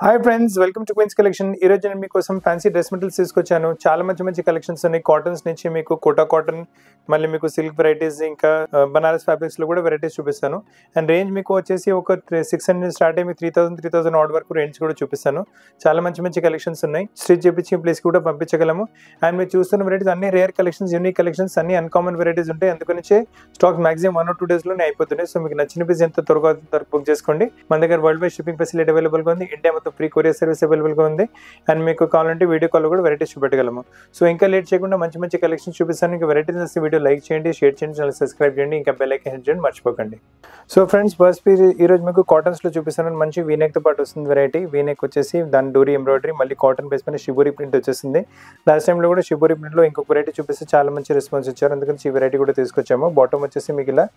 Hi friends, welcome to Queens collection. ఈ రోజు నేను మీకోసం ఫ్యాన్సీ డ్రెస్ మెటీరియల్స్ తీసుకొచ్చాను. చాలా మంచి కలెక్షన్స్ ఉన్నాయి. కాటన్స్ నుంచి మీకు కోటా కాటన్, మళ్ళీ మీకు సిల్క్ వెరైటీస్, ఇంకా బనారస్ ఫ్యాబ్రిక్స్ లో కూడా వెరైటీస్ చూపిస్తాను. అండ్ రేంజ్ మీకు వచ్చేసి ఒక 600 స్టార్ట్ అయ్యి 3000 ఆర్డర్ వరకు రేంజ్ కూడా చూపిస్తాను. చాలా మంచి కలెక్షన్స్ ఉన్నాయి. స్టిచ్ చేపించి ప్లేస్ కూడా పంపించగలము. అండ్ మీరు చూస్తున్న వెరైటీస్ అన్ని రేర్ కలెక్షన్స్, యూనిక్ కలెక్షన్స్, అన్ని అన్కామన్ వెరైటీస్ ఉంటాయి. అందుకని స్టాక్ మాక్సిమం 1 or 2 days లోనే అయిపోతున్నాయి. సో మీకు నచ్చిన పీస్ ఎంత త్వరగా బుక్ చేసుకోండి. మన దగ్గర world wide shipping facility available గా ఉంది. ఇండియా మొత్తం ఫ్రీ కొరియర్ సర్వీస్ అవైలబుల్ గా ఉంది. అండ్ మీకు కావాలంటే వీడియో కాల్ కూడా వెరైటీస్ చూపెట్టగలము. సో ఇంకా లేట్ చేయకుండా మంచి కలెక్షన్స్ చూపిస్తాను. ఇంకా వెరైటీస్ వస్తే వీడియో లైక్ చేయండి, షేర్ చేయండి, ఛానల్ సబ్స్క్రైబ్ చేయండి, ఇంకా బెల్ ఐకాన్ హిట్ చేయండి మర్చిపోకండి. సో ఫ్రెండ్స్, ఫస్ట్ పీస్ ఈ రోజు మీకు కాటన్స్ లో చూపిస్తాను. మంచి వీనెక్ తో పాటు వస్తుంది వెరైటీ. వీనెక్ వచ్చేసి దాని డోరీ ఎంబ్రాయిడరీ, మళ్ళీ కాటన్ బేస్ పైన షిబోరి ప్రింట్ వచ్చేసింది. లాస్ట్ టైం లో కూడా షిబోరి ప్రింట్ లో ఇంకొక వెరైటీ చూపిస్తే చాలా మంచి రెస్పాన్స్ ఇచ్చారు. అందుకని ఈ వెరైటీ కూడా తీసుకొచ్చాము. బాటమ్ వచ్చేసి మీకు ఇలా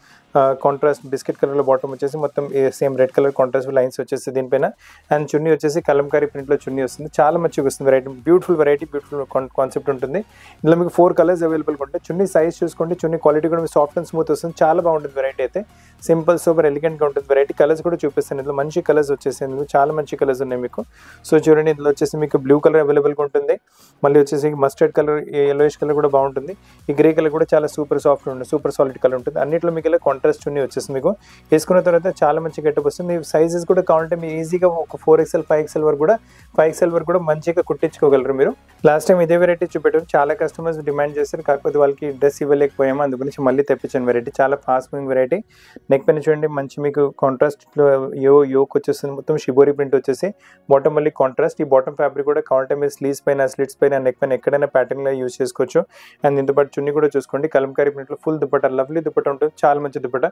కాంట్రాస్ట్ బిస్కెట్ కలర్ లో బాటమ్ వచ్చేసి మొత్తం same red colour contrast lines వచ్చేసి దీనిపైన. అండ్ చున్నీ వచ్చేసి కలంకారీ ప్రింట్ లో చున్నీ వస్తుంది. చాలా మంచిగా వస్తుంది వెరైటీ. బ్యూటిఫుల్ కాన్సెప్ట్ ఉంటుంది. ఇందులో మీకు 4 కలర్స్ అవైలబుల్ ఉంటాయి. చున్నీ సైజ్ చూసుకోండి. చున్నీ క్వాలిటీ కూడా సాఫ్ట్ అండ్ స్మూత్ వస్తుంది. చాలా బాగుంటుంది వెరైటీ అయితే. సింపుల్ సూపర్ ఎలిగెంట్ గా ఉంటుంది వెరైటీ. కలర్స్ కూడా చూపిస్తాను. ఇందులో మంచి కలర్స్ వచ్చేసి చాలా మంచి కలర్స్ ఉన్నాయి మీకు. సో చూడండి, ఇందులో వచ్చేసి మీకు బ్లూ కలర్ అవైలబుల్ గా ఉంటుంది. మళ్ళీ వచ్చేసి మస్టర్డ్ కలర్, yellowish కలర్ కూడా బాగుంటుంది. ఈ గ్రే కలర్ కూడా చాలా సూపర్ సాఫ్ట్ ఉంటుంది, సూపర్ సాలిడ్ కలర్ ఉంటుంది. అన్నిట్లో మీకు ఇలా కాంట్రాస్ట్ చున్నీ వచ్చేసి మీకు వేసుకున్న తర్వాత చాలా మంచి గెటప్ వస్తుంది. మీ సైజెస్ కూడా కావాలంటే మీరు ఈజీగా ఒక 4XL 5XL వరకు కూడా మంచిగా కుట్టించుకోగలరు మీరు. లాస్ట్ టైం ఇదే వెరైటీ చూపెట్టాను. చాలా కస్టమర్స్ డిమాండ్ చేస్తారు, కాకపోతే వాళ్ళకి డ్రెస్ ఇవ్వలేకపోయాము. అందుగురించి మళ్ళీ తెప్పించాను వెరైటీ. చాలా ఫాస్ట్ మూవింగ్ వెరైటీ. నెక్ పైన చూడండి, మంచి మీకు కాంట్రాస్ట్ యోక్ వచ్చేస్తుంది. మొత్తం షిబోరి ప్రింట్ వచ్చేసి బాటమ్ మళ్ళీ కాంట్రాస్ట్. ఈ బాటమ్ ఫ్యాబ్రిక్ కూడా కావాలంటే మీరు స్లీవ్స్ పైన, స్లిట్స్ పైన, నెక్ పైన ఎక్కడైనా ప్యాటర్న్ లో యూజ్ చేసుకోవచ్చు. అండ్ దీంతో పాటు చున్నీ కూడా చూసుకోండి. కలంకారీ ప్రింట్ లో ఫుల్ దుపట్టా, లవ్లీ దుపట్టా ఉంటుంది. చాలా మంచి దుపట్టా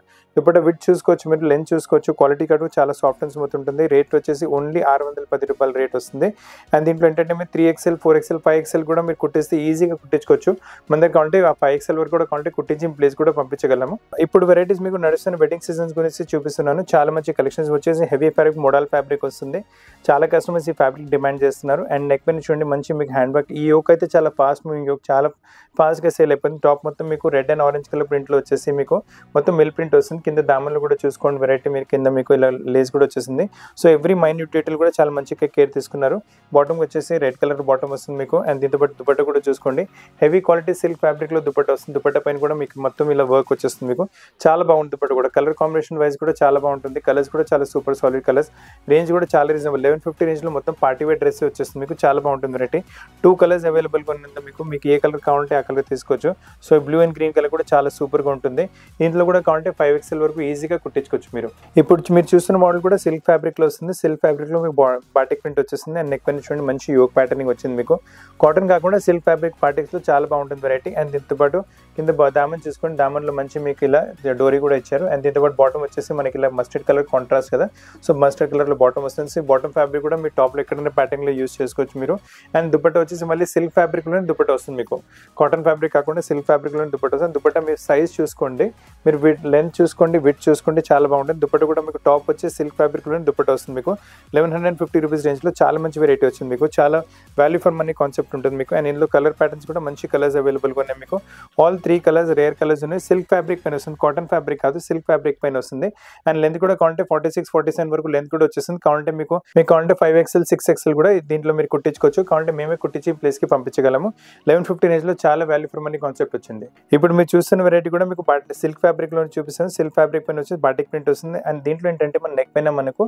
విత్ చూసుకోవచ్చు, మీరు లెంత్ చూసుకోవచ్చు. క్వాలిటీ కట్టు చాలా సాఫ్ట్ అండ్ స్మూత్ ఉంటుంది. రేట్ వచ్చేసి ఓన్లీ 610 రూపాయల రేట్ వస్తుంది. అండ్ దీంట్లో ఏంటంటే మీరు 3XL 4XL 5XL కూడా మీరు కుట్టిస్తే ఈజీగా కుట్టించుకోవచ్చు. మన దగ్గర కావాలంటే ఆ 5XL వరకు కూడా కావాలంటే కుట్టించి ప్లేస్ కూడా పంపించగలము. ఇప్పుడు వెరైటీస్ మీకు నడుస్తున్న వెడ్డింగ్ సీజన్స్ గురించి చూపిస్తున్నాను. చాలా మంచి కలెక్షన్స్ వచ్చేసి హెవీ ఫ్యాబ్రిక్, మోడల్ ఫ్యాబ్రిక్ వస్తుంది. చాలా కస్టమర్స్ ఈ ఫ్యాబ్రిక్ డిమాండ్ చేస్తున్నారు. అండ్ నెక్ పైన చూడండి, మంచి మీకు హ్యాండ్ వర్క్. ఈ యోక్ అయితే చాలా ఫాస్ట్ మూవింగ్ యోక్, చాలా ఫాస్ట్ గా సేల్ అయిపోయింది. టాప్ మొత్తం మీకు red and orange colour print లో వచ్చేసి మీకు మొత్తం మిల్ ప్రింట్ వస్తుంది. కింద దామన్లు కూడా చూసుకోండి వెరైటీ. మీరు కింద మీకు ఇలా లేస్ కూడా వచ్చేసింది. సో ఎవ్రీ మైన్యూట్ డీటెయిల్ కూడా చాలా మంచిగా కేర్ తీసుకున్నారు. బాటమ్ వచ్చేసి రెడ్ కలర్ బాటమ్ వస్తుంది మీకు. అండ్ దీంతో పాటు దుపట్టా కూడా చూసుకోండి. హెవీ క్వాలిటీ సిల్క్ ఫ్యాబ్రిక్ లో దుపట్టా వస్తుంది. దుపట్టా పైన కూడా మీకు మొత్తం ఇలా వర్క్ వచ్చేస్తుంది మీకు. చాలా బాగుంటుంది దుపట్టా కూడా. కలర్ కాంబినేషన్ వైజ్ కూడా చాలా బాగుంటుంది. కలర్స్ కూడా చాలా సూపర్ సాలిడ్ కలర్స్. రేంజ్ కూడా చాలా రీజనబుల్. 1150 రేంజ్ లో మొత్తం పార్టీ వేర్ డ్రెస్ వచ్చేస్తుంది మీకు. చాలా బాగుంటుంది వెరైటీ. 2 కలర్స్ అవైలబుల్ గా ఉన్నంత మీకు ఏ కలర్ కావాలంటే ఆ కలర్ తీసుకోవచ్చు. So blue and green colour కూడా చాలా సూపర్ గా ఉంటుంది. దీంట్లో కూడా కావాలంటే 5XL వరకు ఈజీగా కుట్టించుకోవచ్చు మీరు. ఇప్పుడు మీరు చూస్తున్న మోడల్ కూడా సిల్క్ ఫ్యాబ్రిక్ లో వస్తుంది. సిల్క్ ఫ్యాబ్రిక్ లో మీకు బాటిక్ ప్రింట్ వచ్చేసింది. అండ్ నెక్ పైన చూడండి, మంచి యోక్ ప్యాటర్నింగ్ వచ్చింది మీకు. కాటన్ కాకుండా సిల్క్ ఫ్యాబ్రిక్ పాటిక్స్ లో చాలా బాగుంటుంది వెరైటీ. అండ్ దీంతో పాటు కింద దామన్ చూసుకోండి. దామన్ లో మంచి మీకు ఇలా డోరీ కూడా ఇచ్చారు. అండ్ దీంతో పాటు బాటమ్ వచ్చేసి మనకి ఇలా మస్టర్డ్ కలర్ కాంట్రాస్ట్ కదా. సో మస్టర్డ్ కలర్ లో బాటమ్ వస్తుంది. బాటమ్ ఫ్యాబ్రిక్ కూడా మీ టాప్ లో ఎక్కడైనా ప్యాటర్న్ లో యూజ్ చేసుకోవచ్చు మీరు. అండ్ దుపట్టా వచ్చేసి మళ్ళీ సిల్క్ ఫ్యాబ్రిక్ లోనే దుపట్టా వస్తుంది మీకు. కాటన్ ఫ్యాబ్రిక్ కాకుండా సిల్క్ ఫ్యాబ్రిక్ లోనే దుపట్టా వస్తుంది. దుపట్టా మీరు సైజ్ చూసుకోండి, మీరు లెంత్ చూసుకోండి, విడ్త్ చూసుకోండి. చాలా బాగుంటుంది. దుపట్టా కూడా మీకు టాప్ వచ్చి సిల్క్ ఫ్యాబ్రిక్ లోనే దుపట్టా వస్తుంది మీకు. 1150 రూపీస్ రేంజ్ లో చాలా మంచి వెరైటీ వచ్చింది మీకు. చాలా వాల్యూ ఫర్ మనీ కాన్సెప్ట్ ఉంటుంది మీకు. అండ్ ఇందులో కలర్ ప్యాటర్న్స్ కూడా మంచి కలర్స్ అవైలబుల్ గా ఉన్నాయి మీకు. ఆల్ 3 కలర్స్ రేర్ కలర్స్ ఉన్నాయి. సిల్క్ ఫ్యాబ్రిక్ పైన వస్తుంది, కాటన్ ఫ్యాబ్రిక్ కాదు, సిల్క్ ఫ్యాబ్రిక్ పైన వస్తుంది. అండ్ లెంత్ కూడా కావాలంటే 46, 47 వరకు లెంత్ కూడా వచ్చేస్తుంది. కావాలంటే మీకు కావాలంటే 5XL 6XL కూడా దీంట్లో మీరు కుట్టించుకోవచ్చు. కావాలంటే మేమే కుట్టించి ప్లేస్ కి పంపించగలము. 1150 రేంజ్ లో చాలా వాల్యూ ఫర్ మనీ కాన్సెప్ట్ వచ్చింది. ఇప్పుడు మీరు చూస్తున్న వెరైటీ కూడా మీకు సిల్క్ ఫ్యాబ్రిక్ లో చూపిస్తాను. సిల్క్ ఫ్యాబ్రిక్ పైన వచ్చేసి బాటిక్ ప్రింట్ వస్తుంది. అండ్ దీంట్లో ఏంటంటే మన నెక్ పైన మనకు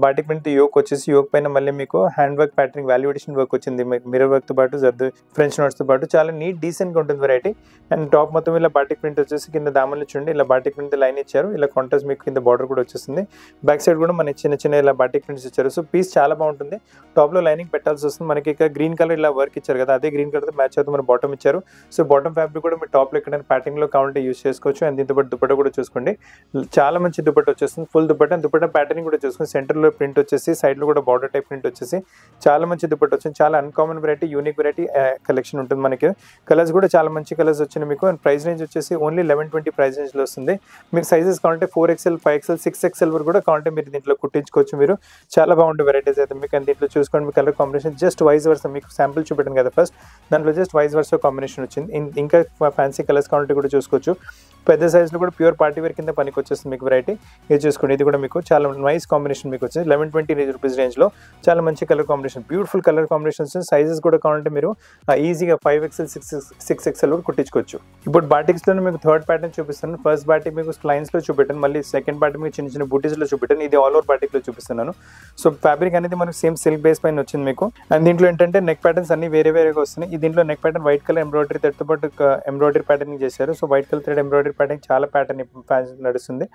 బాటిక్ ప్రింట్ యోక్ వచ్చేసి, యోక్ పైన మళ్ళీ మీకు hand work pattern, valuation work వచ్చింది. మిర్రర్ వర్క్ తో పాటు జర్దు ఫ్రెంచ్ నోట్స్ తో పాటు చాలా నీట్ డీసెంట్ గా ఉంటుంది వెరైటీ. అండ్ టాప్ మొత్తం ఇలా బాటిక్ ప్రింట్ వచ్చేసి కింద దామన్లు చూడండి, ఇలా బాటిక్ ప్రింట్ లైన్ ఇచ్చారు. ఇలా కాంట్రాస్ట్ మీకు కింద బార్డర్ కూడా వచ్చేస్తుంది. బ్యాక్ సైడ్ కూడా మనకి చిన్న ఇలా బాటిక్ ప్రింట్స్ ఇచ్చారు. సో పీస్ చాలా బాగుంటుంది. టాప్ లో లైనింగ్ పెట్టాల్సి వస్తుంది. మనకి ఇక్కడ గ్రీన్ కలర్ ఇలా వర్క్ ఇచ్చారు కదా, అదే గ్రీన్ కలర్ తో మ్యాచ్ అవుతుంది మన బాటమ్ ఇచ్చారు. సో బాటమ్ ఫ్యాబ్రిక్ కూడా మీ టాప్ లో ఎక్కడైనా ప్యాటర్న్ లో కావాలంటే యూజ్ చేసుకోవచ్చు. అండ్ దీంతో పాటు దుపట్టా కూడా చూసుకోండి. చాలా మంచి దుపట్టా వచ్చేస్తుంది. ఫుల్ దుపట్టా. దుపట్టా ప్యాటర్న్ కూడా చూసుకుని సెంటర్ లో ప్రింట్ వచ్చేసి, సైడ్ లో కూడా బార్డర్ టైప్ ప్రింట్ వచ్చేసి చాలా మంచి దుపట్టా వచ్చింది. చాలా uncommon variety, unique variety collection ఉంటుంది మనకి. కలర్స్ కూడా చాలా మంచి కలర్స్ వచ్చినాయి మీకు. అండ్ ప్రైస్ రేంజ్ వచ్చేసి ఓన్లీ 1120 ప్రైస్ రేంజ్ లో వస్తుంది. మీకు సైజెస్ కావాలంటే 4XL 5XL 6XL వరకు కూడా కావాలంటే మీరు దీంట్లో కుట్టించుకోవచ్చు మీరు. చాలా బాగుంటుంది. బాగుండే వెరైటీస్ అయితే మీకు. అండ్ దీంట్లో చూసుకోండి మీ colour combination just vice versa, మీకు శాంపుల్ చూపెట్టాను కదా ఫస్ట్, దాంట్లో జస్ట్ వైస్ వర్సా కాంబినేషన్ వచ్చింది. ఇంకా ఫ్యాన్సీ కలర్స్ కావాలంటే కూడా చూసుకోవచ్చు. పెద్ద సైజ్లో కూడా ప్యూర్ పార్టీ వేర్ కింద పనికి వచ్చేస్తుంది మీకు వెరైటీ. ఇది చూసుకోండి, ఇది కూడా మీకు చాలా నైస్ కాంబినేషన్ మీకు వచ్చింది. 1120 రూపీస్ రేంజ్లో చాలా మంచి colour combination, beautiful colour combinations. Sizes కూడా కావాలంటే మీరు ఈజీగా 5XL 6XL కూడా కుట్టించుకోవచ్చు. ఇప్పుడు బాటిక్స్లో మీకు థర్డ్ ప్యాటర్న్ చూపిస్తాను. ఫస్ట్ బాటిక్ మీకు లైన్స్లో చూపెట్టాను, మళ్ళీ సెకండ్ బాటిక్ మీకు చిన్న చిన్న బూటీస్లో చూపెట్టాను. ఇది ఆల్ ఓవర్ బాటిక్లో చూపిస్తున్నాను. సో ఫ్యాబ్రిక్ అనేది మనకు సేమ్ సిల్క్ బేస్ పైన వచ్చింది మీకు. అండ్ దీంట్లో ఏంటంటే నెక్ ప్యాటర్న్స్ అన్ని వేరే వేరేగా వస్తున్నాయి. ఈ దీంట్లో neck pattern white colour embroidery థ్రెడ్తో పాటు ఎంబ్రాయిడరీ ప్యాటర్నింగ్ చేశారు. So white colour thread embroidery pattern చాలా ప్యాటర్న్ నడుస్తుంది.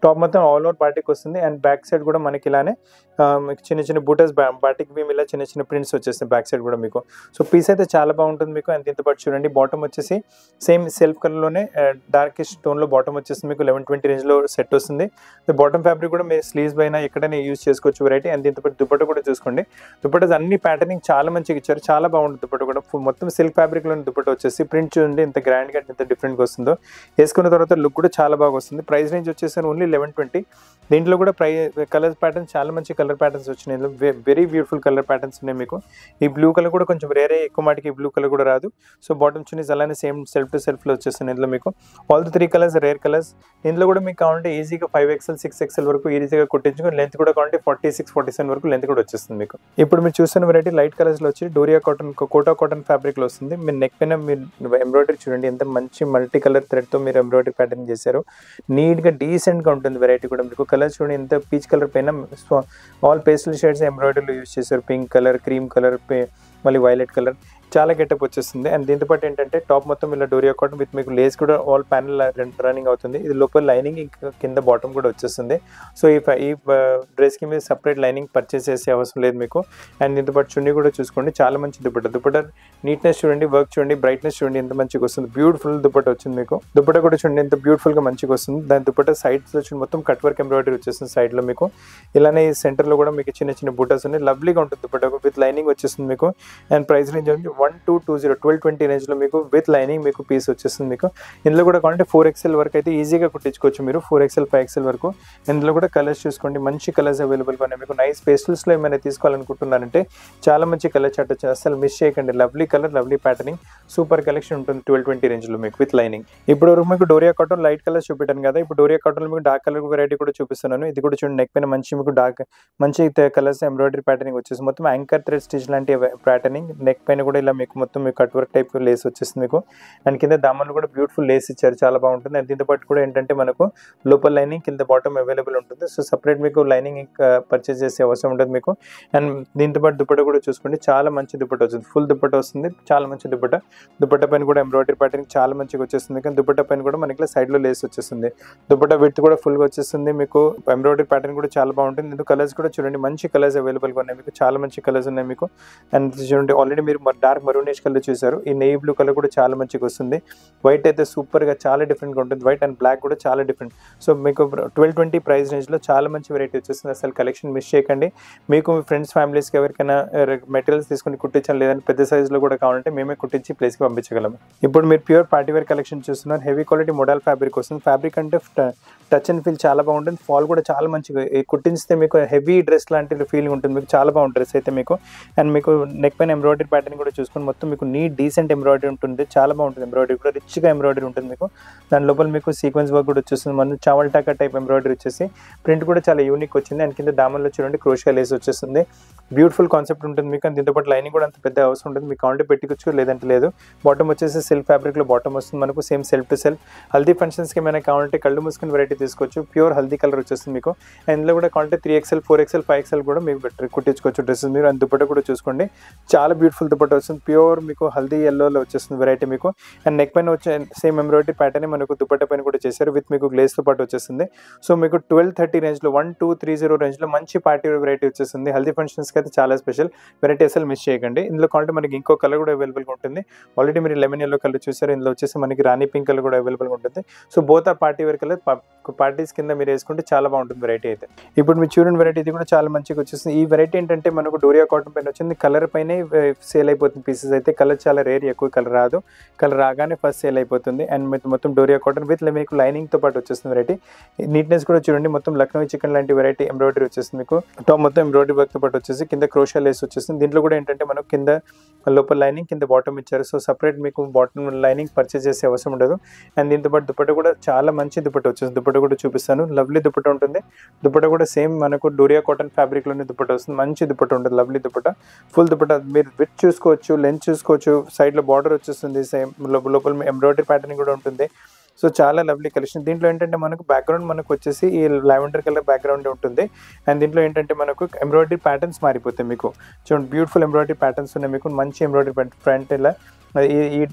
టాప్ మొత్తం ఆల్ ఓవర్ బాటిక్ వస్తుంది. అండ్ బ్యాక్ సైడ్ కూడా మనకి ఇలానే చిన్న చిన్న బూటస్ బాటిక్ బీమ్ ఇలా చిన్న చిన్న ప్రింట్స్ వచ్చేస్తాయి బ్యాక్ సైడ్ కూడా మీకు. సో పీస్ అయితే చాలా బాగుంటుంది మీకు. అండ్ దీంతో పాటు చూడండి బాటమ్ వచ్చేసి సేమ్ సెల్ఫ్ కలర్లోనే డార్కిష్ టోన్లో బాటమ్ వచ్చేస్తుంది మీకు. 1120 రేంజ్లో సెట్ వస్తుంది. బాటమ్ ఫ్యాబ్రిక్ కూడా మీరు స్లీవ్స్ పైన ఎక్కడైనా యూజ్ చేసుకోవచ్చు వెరైటీ. అండ్ దీంతో పాటు దుపట్ట కూడా చూసుకోండి. దుపట్టాస్ అన్ని ప్యాటర్నింగ్ చాలా మంచిగా ఇచ్చారు, చాలా బాగుంటుంది దుపట్ట కూడా. మొత్తం సిల్క్ ఫ్యాబ్రిక్లోని దుపట్ట వచ్చేసి ప్రింట్ చూడండి ఎంత గ్రాండ్గా ఎంత డిఫరెంట్గా వస్తుందో. వేసుకున్న తర్వాత లుక్ కూడా చాలా బాగా వస్తుంది. ప్రైస్ రేంజ్ వచ్చేసి ఓన్లీ 1120. దీంట్లో కూడా కలర్ ప్యాటర్న్స్ చాలా మంచి కలర్ ప్యాటర్న్స్ వచ్చినాయి. వెరీ బ్యూటిఫుల్ కలర్ ప్యాటర్న్స్ ఉన్నాయి మీకు. ఈ బ్లూ కలర్ కూడా కొంచెం రేరే, ఎక్కువ మాటికి ఈ బ్లూ కలర్ కూడా రాదు. సో బాటమ్ చున్నీస్ అలానే సేమ్ సెల్ఫ్ టు సెల్ఫ్లో వచ్చేస్తుంది ఇందులో మీకు. All the 3 colours rare colours. ఇందులో కూడా మీకు కావాలంటే ఈజీగా 5XL 6XL వరకు ఈజీగా కుట్టించుకొని లెంత్ కూడా కావాలంటే 46, 47 వరకు లెంత్ కూడా వచ్చేస్తుంది మీకు. ఇప్పుడు మీరు చూస్తున్న వెరైటీ లైట్ కలర్స్లో వచ్చి డోరియా కాటన్, కోటా కాటన్ ఫ్యాబ్రిక్లో వస్తుంది. మీరు నెక్ పైన మీరు ఎంబ్రాయిడరీ చూడండి ఎంత మంచి మల్టీ కలర్ థ్రెడ్తో మీరు ఎంబ్రాయిడరీ ప్యాటర్న్ చేశారు. నీట్గా డీసెంట్గా ఉంటుంది వెరైటీ కూడా మీకు. కలర్ చూడండి ఎంత పీచ్ కలర్ పైన ఆల్ పేస్టల్ షేడ్స్ ఎంబ్రాయిడరీలో యూజ్ చేశారు. పింక్ కలర్, క్రీమ్ కలర్, మళ్ళీ వైలెట్ కలర్, చాలా గెటప్ వచ్చేస్తుంది. అండ్ దీంతో పాటు ఏంటంటే టాప్ మొత్తం ఇలా డోరియా కాటన్ విత్ మీకు లేస్ కూడా ఆల్ ప్యానల్ రన్నింగ్ అవుతుంది. ఇది లోపల లైనింగ్ కింద బాటమ్ కూడా వచ్చేస్తుంది. సో ఈ డ్రెస్కి మీరు సపరేట్ లైనింగ్ పర్చేస్ చేసే అవసరం లేదు మీకు. అండ్ దీంతో పాటు చున్నీ కూడా చూసుకోండి, చాలా మంచి దుపట్ట నీట్నెస్ చూడండి, వర్క్ చూడండి, బ్రైట్నెస్ చూడండి ఎంత మంచిగా వస్తుంది. బ్యూటిఫుల్ దుపట్ట వచ్చింది మీకు. దుపట్ట కూడా చూడండి ఎంత బ్యూటిఫుల్గా మంచిగా వస్తుంది. దాని దుపట్ట సైడ్స్ వచ్చి మొత్తం కట్ వర్క్ ఎంబ్రాయిడరీ వచ్చేస్తుంది సైడ్లో మీకు. ఇలానే ఈ సెంటర్లో కూడా మీకు చిన్న చిన్న బూటాస్ ఉన్నాయి. లవ్లీగా ఉంటుంది దుపట్ట విత్ లైనింగ్ వచ్చేస్తుంది మీకు. అండ్ ప్రైస్ రేంజ్ 1220 రేంజ్లో మీకు విత్ లైనింగ్ మీకు పీస్ వచ్చేస్తుంది మీకు. ఇందులో కూడా కావాలంటే 4XL వరకు అయితే ఈజీగా కుట్టించుకోవచ్చు మీరు, 4XL 5XL వరకు. ఇందులో కూడా కలర్స్ చూసుకోండి, మంచి కలర్స్ అవైలబుల్గా ఉన్నాయి మీకు. నైస్ పేస్టల్స్లో ఏమైనా తీసుకోవాలనుకుంటున్నారంటే చాలా మంచి కలర్ చార్ట్ వచ్చి అసలు మిస్ చేయకండి. Lovely colour, lovely patterning, super collection ఉంటుంది 1220 రేంజ్లో మీకు విత్ లైనింగ్. ఇప్పుడు మీకు డోరియా కాటన్ లైట్ కలర్స్ చూపెట్టాను కదా, ఇప్పుడు డోరియా కాటన్ మీకు డార్క్ కలర్ వెరైటీ కూడా చూపిస్తున్నాను. ఇది కూడా చూడండి నెక్ పైన మంచి మీకు మంచి కలర్స్ ఎంబ్రాయిడరీ ప్యాటర్నింగ్ వచ్చేసి మొత్తం యాంకర్ థ్రెడ్ స్టిచ్ లాంటి ప్యాటర్నింగ్. నెక్ పైన కూడా ఇలా మీకు మొత్తం మీకు కట్ వర్క్ టైప్ లేస్ వచ్చేస్తుంది మీకు. అండ్ కింద దామన్లు కూడా బ్యూటిఫుల్ లేస్ ఇచ్చారు, చాలా బాగుంటుంది. అండ్ దీంతో పాటు కూడా ఏంటంటే మనకు లోపల లైనింగ్ కింద బాటమ్ అవైలబుల్ ఉంటుంది. సో సపరేట్ మీకు లైనింగ్ పర్చేస్ చేసే అవసరం ఉంటుంది మీకు. అండ్ దీంతో పాటు దుపట్ట కూడా చూసుకోండి, చాలా మంచి దుపట్ట వస్తుంది, ఫుల్ దుపట్ట వస్తుంది, చాలా మంచి దుపట్ట పైన కూడా ఎంబ్రాయిడరీ ప్యాటర్నింగ్ చాలా మంచిగా వచ్చేస్తుంది. కానీ దుపట్ట పైన కూడా మనకి సైడ్లో లేస్ వచ్చేస్తుంది. దుపట్ట విడ్త్ కూడా ఫుల్గా వచ్చేస్తుంది మీకు. ఎంబ్రాయిడరీ ప్యాటర్న్ కూడా చాలా బాగుంటుంది. ఇందులో కలర్స్ కూడా చూడండి, మంచి కలర్స్ అవైలబుల్గా ఉన్నాయి మీకు, చాలా మంచి కలర్స్ ఉన్నాయి మీకు. అండ్ చూడండి ఆల్రెడీ మీరు డార్క్ మరూనిష్ కలర్ చూసారు, ఈ నెయ్యి బ్లూ కలర్ కూడా చాలా మంచిగా వస్తుంది. వైట్ అయితే సూపర్గా చాలా డిఫరెంట్గా ఉంటుంది, వైట్ అండ్ బ్లాక్ కూడా చాలా డిఫరెంట్. సో మీకు 1220 ప్రైస్ రేంజ్లో చాలా మంచి వెరైటీ వచ్చేస్తుంది. అసలు కలెక్షన్ మిస్ చేయకండి. మీకు మీ ఫ్రెండ్స్ ఫ్యామిలీస్కి ఎవరికైనా మెటీరియల్స్ తీసుకుని కుట్టించాలి, లేదంటే పెద్ద సైజులో కూడా కావాలంటే మేమే కుట్టించి ప్లేస్కి పంపించగలము. ఇప్పుడు మీరు ప్యూర్ పార్టీవేర్ కలెక్షన్ చూస్తున్నారు. హెవీ క్వాలిటీ మోడల్ ఫ్యాబ్రిక్ వస్తుంది. ఫ్యాబ్రిక్ అంటే టచ్ అండ్ ఫీల్ చాలా బాగుంటుంది. ఫాల్ కూడా చాలా మంచిగా కుట్టించితే మీకు హెవీ డ్రెస్ లాంటి ఫీలింగ్ ఉంటుంది మీకు, చాలా బాగుంటుంది డ్రెస్ అయితే మీకు. అండ్ మీకు నెక్ పైన ఎంబ్రాయిడరీ ప్యాటర్న్ కూడా చూసుకొని మొత్తం మీకు నీట్ డీసెంట్ ఎంబ్రాయిడరీ ఉంటుంది, చాలా బాగుంటుంది. ఎంబ్రాయిడరీ కూడా రిచ్గా ఎంబ్రాయిడరీ ఉంటుంది మీకు. దాని లోపల మీకు సీక్వెన్స్ వర్క్ కూడా వచ్చేస్తుంది. మన చావల్ టాకా టైప్ ఎంబ్రాయిడరీ వచ్చేసి ప్రింట్ కూడా చాలా యూనిక్ వచ్చింది. అండ్ కింద దామన్లో చూడండి క్రోషియా లేస్ వచ్చేస్తుంది. బ్యూటిఫుల్ కాన్సెప్ట్ ఉంటుంది మీకు. అండ్ దీంతో పాటు లైనింగ్ కూడా అంత పెద్ద అవసరం ఉంటుంది మీకు, కావాలంటే పెట్టుకోవచ్చు లేదంటే లేదు. బాటమ్ వచ్చేసి సిల్క్ ఫ్యాబ్రిక్లో బాటమ్ వస్తుంది మనకు, same self to self. Haldi ఫంక్షన్స్కి ఏమైనా కావాలంటే కళ్ళు మూసుకుని వెరైటీ తీసుకోవచ్చు. ప్యూర్ హల్దీ కలర్ వచ్చేస్తుంది మీకు. అండ్ ఇందులో కూడా కావాలంటే 3XL 4XL 5XL కూడా మీకు కుట్టించుకోవచ్చు డ్రెస్సెస్ మీరు. అండ్ దుపట్ట కూడా చూసుకోండి, చాలా బ్యూటిఫుల్ దుపట్ట వస్తుంది. ప్యూర్ మీకు హల్దీ ఎల్లోలో వచ్చేస్తుంది వెరైటీ మీకు. అండ్ నెక్ పైన వచ్చే సేమ్ ఎంబ్రాయిడరీ ప్యాటర్న్ మనకు దుపట్ట పైన కూడా చేశారు విత్ మీకు గ్లేస్తో పాటు వచ్చేస్తుంది. సో మీకు 1230 రేంజ్లో 1230 రేంజ్లో మంచి పార్టీ వెరైటీ వచ్చేస్తుంది. హల్దీ ఫంక్షన్స్కి కస్టమర్స్కి అయితే చాలా స్పెషల్ వెరైటీ, అసలు మిస్ చేయకండి. ఇందులో కావాలంటే మనకి ఇంకో కలర్ కూడా అవైలబుల్గా ఉంటుంది. ఆల్రెడీ మీరు లెమన్ ఎల్లో కలర్ చూసారు, ఇందులో వచ్చేసి మనకి రాణి పింక్ కలర్ కూడా అవైలబుల్గా ఉంటుంది. సో బోత్ ఆ పార్టీ వేర్ కలర్, పార్టీస్ కింద మీరు వేసుకుంటే చాలా బాగుంటుంది వెరైటీ అయితే. ఇప్పుడు మీరు చూడండి వెరైటీ ఇది కూడా చాలా మంచిగా వచ్చేస్తుంది. ఈ వెరైటీ ఏంటంటే మనకు డోరియా కాటన్ పైన వచ్చింది, కలర్ పైనే సేల్ అయిపోతుంది పీసెస్ అయితే. కలర్ చాలా రేర్, ఎక్కువ కలర్ రాదు, కలర్ రాగానే ఫస్ట్ సేల్ అయిపోతుంది. అండ్ మొత్తం డోరియా కాటన్ విత్ మీకు లైనింగ్తో పాటు వచ్చేస్తుంది వెరైటీ. నీట్నెస్ కూడా చూడండి, మొత్తం లక్నో చికెన్ లాంటి వెరైటీ ఎంబ్రాయిడరీ వచ్చేస్తుంది మీకు. టాప్ మొత్తం ఎంబ్రాయిడరీ వర్క్తో పాటు వచ్చేసి కింద క్రోషియా లేస్ వచ్చేస్తుంది. దీంట్లో కూడా ఏంటంటే మనకు కింద లోపల లైనింగ్, కింద బాటమ్ ఇచ్చారు. సో సపరేట్ మీకు బాటమ్ లైనింగ్ పర్చేస్ చేసే అవసరం ఉండదు. అండ్ దీంతో పాటు దుపట్టా కూడా చాలా మంచి దుపట్టా వచ్చేస్తుంది. దుపట్టా కూడా చూపిస్తాను, లవ్లీ దుపట్టా ఉంటుంది. దుపట్టా కూడా సేమ్ మనకు డోరియా కాటన్ ఫ్యాబ్రిక్లోనే దుపట్టా వస్తుంది. మంచి దుపట్టా ఉంటుంది, లవ్లీ దుపట్టా. ఫుల్ దుపట్టా మీరు విత్ చూసుకోవచ్చు, లెంత్ చూసుకోవచ్చు. సైడ్లో బార్డర్ వచ్చేస్తుంది, సేమ్ లోపల ఎంబ్రాయిడరీ ప్యాటర్న్ కూడా ఉంటుంది. సో చాలా లవ్లీ కలెక్షన్. దీంట్లో ఏంటంటే మనకు బ్యాక్గ్రౌండ్ మనకు వచ్చేసి ఈ లావెండర్ కలర్ బ్యాక్గ్రౌండ్ ఉంటుంది. అండ్ దీంట్లో ఏంటంటే మనకు ఎంబ్రాయిడరీ ప్యాటర్న్స్ మారిపోతాయి మీకు. చూడండి బ్యూటిఫుల్ ఎంబ్రాయిడరీ ప్యాటర్న్స్ ఉన్నాయి మీకు, మంచి ఎంబ్రాయిడరీ ఫ్రంట్ ఇలా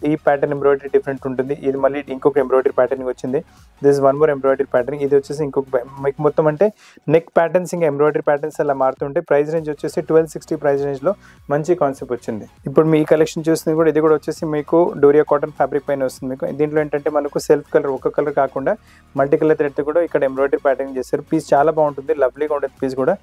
ఈ ప్యాటర్న్ ఎంబ్రాయిడరీ డిఫరెంట్ ఉంటుంది. ఇది మళ్ళీ ఇంకొక ఎంబ్రాయిడరీ ప్యాటర్న్ వచ్చింది. This one more embroidery pattern. ఇది వచ్చేసి ఇంకొక మీకు మొత్తం అంటే నెక్ ప్యాటర్న్స్ ఇంకా ఎంబ్రాయిడరీ ప్యాటర్న్స్ అలా మారుతుంటే ప్రైస్ రేంజ్ వచ్చేసి 1260 ప్రైస్ రేంజ్లో మంచి కాన్సెప్ట్ వచ్చింది. ఇప్పుడు మీ కలెక్షన్ చూస్తుంది కూడా ఇది కూడా వచ్చేసి మీకు డోరియా కాటన్ ఫ్యాబ్రిక్ పైన వస్తుంది మీకు. దీంట్లో ఏంటంటే మనకు సెల్ఫ్ కలర్, ఒక కలర్ కాకుండా మల్టీ కలర్ థ్రెడ్ కూడా ఇక్కడ ఎంబ్రాయిడరీ ప్యాటర్న్ చేశారు. పీస్ చాలా బాగుంటుంది, లవ్లీగా ఉంటుంది పీస్ కూడా.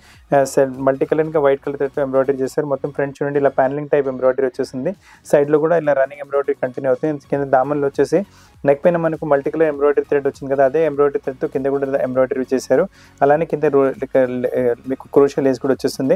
మల్టీ కలర్ ఇంకా వైట్ కలర్ థ్రెడ్తో ఎంబ్రాయిడరీ చేశారు. మొత్తం ఫ్రంట్ చూడండి ఇలా ప్యానలింగ్ టైప్ ఎంబ్రాయిడరీ వచ్చేసింది. సైడ్లో కూడా ఇలా రన్నింగ్ ఎంబ్రాయిడరీ కంటిన్యూ అవుతుంది. కింద దామన్లో వచ్చేసి నెక్ పైన మనకు మల్టీ కలర్ ఎంబ్రాయిడరీ థ్రెడ్ వచ్చింది కదా, అదే ఎంబ్రాయిడరీ థ్రెడ్తో కింద కూడా ఎంబ్రాయిడరీ చేశారు. అలానే కింద మీకు క్రోషియా లేస్ కూడా వచ్చేస్తుంది.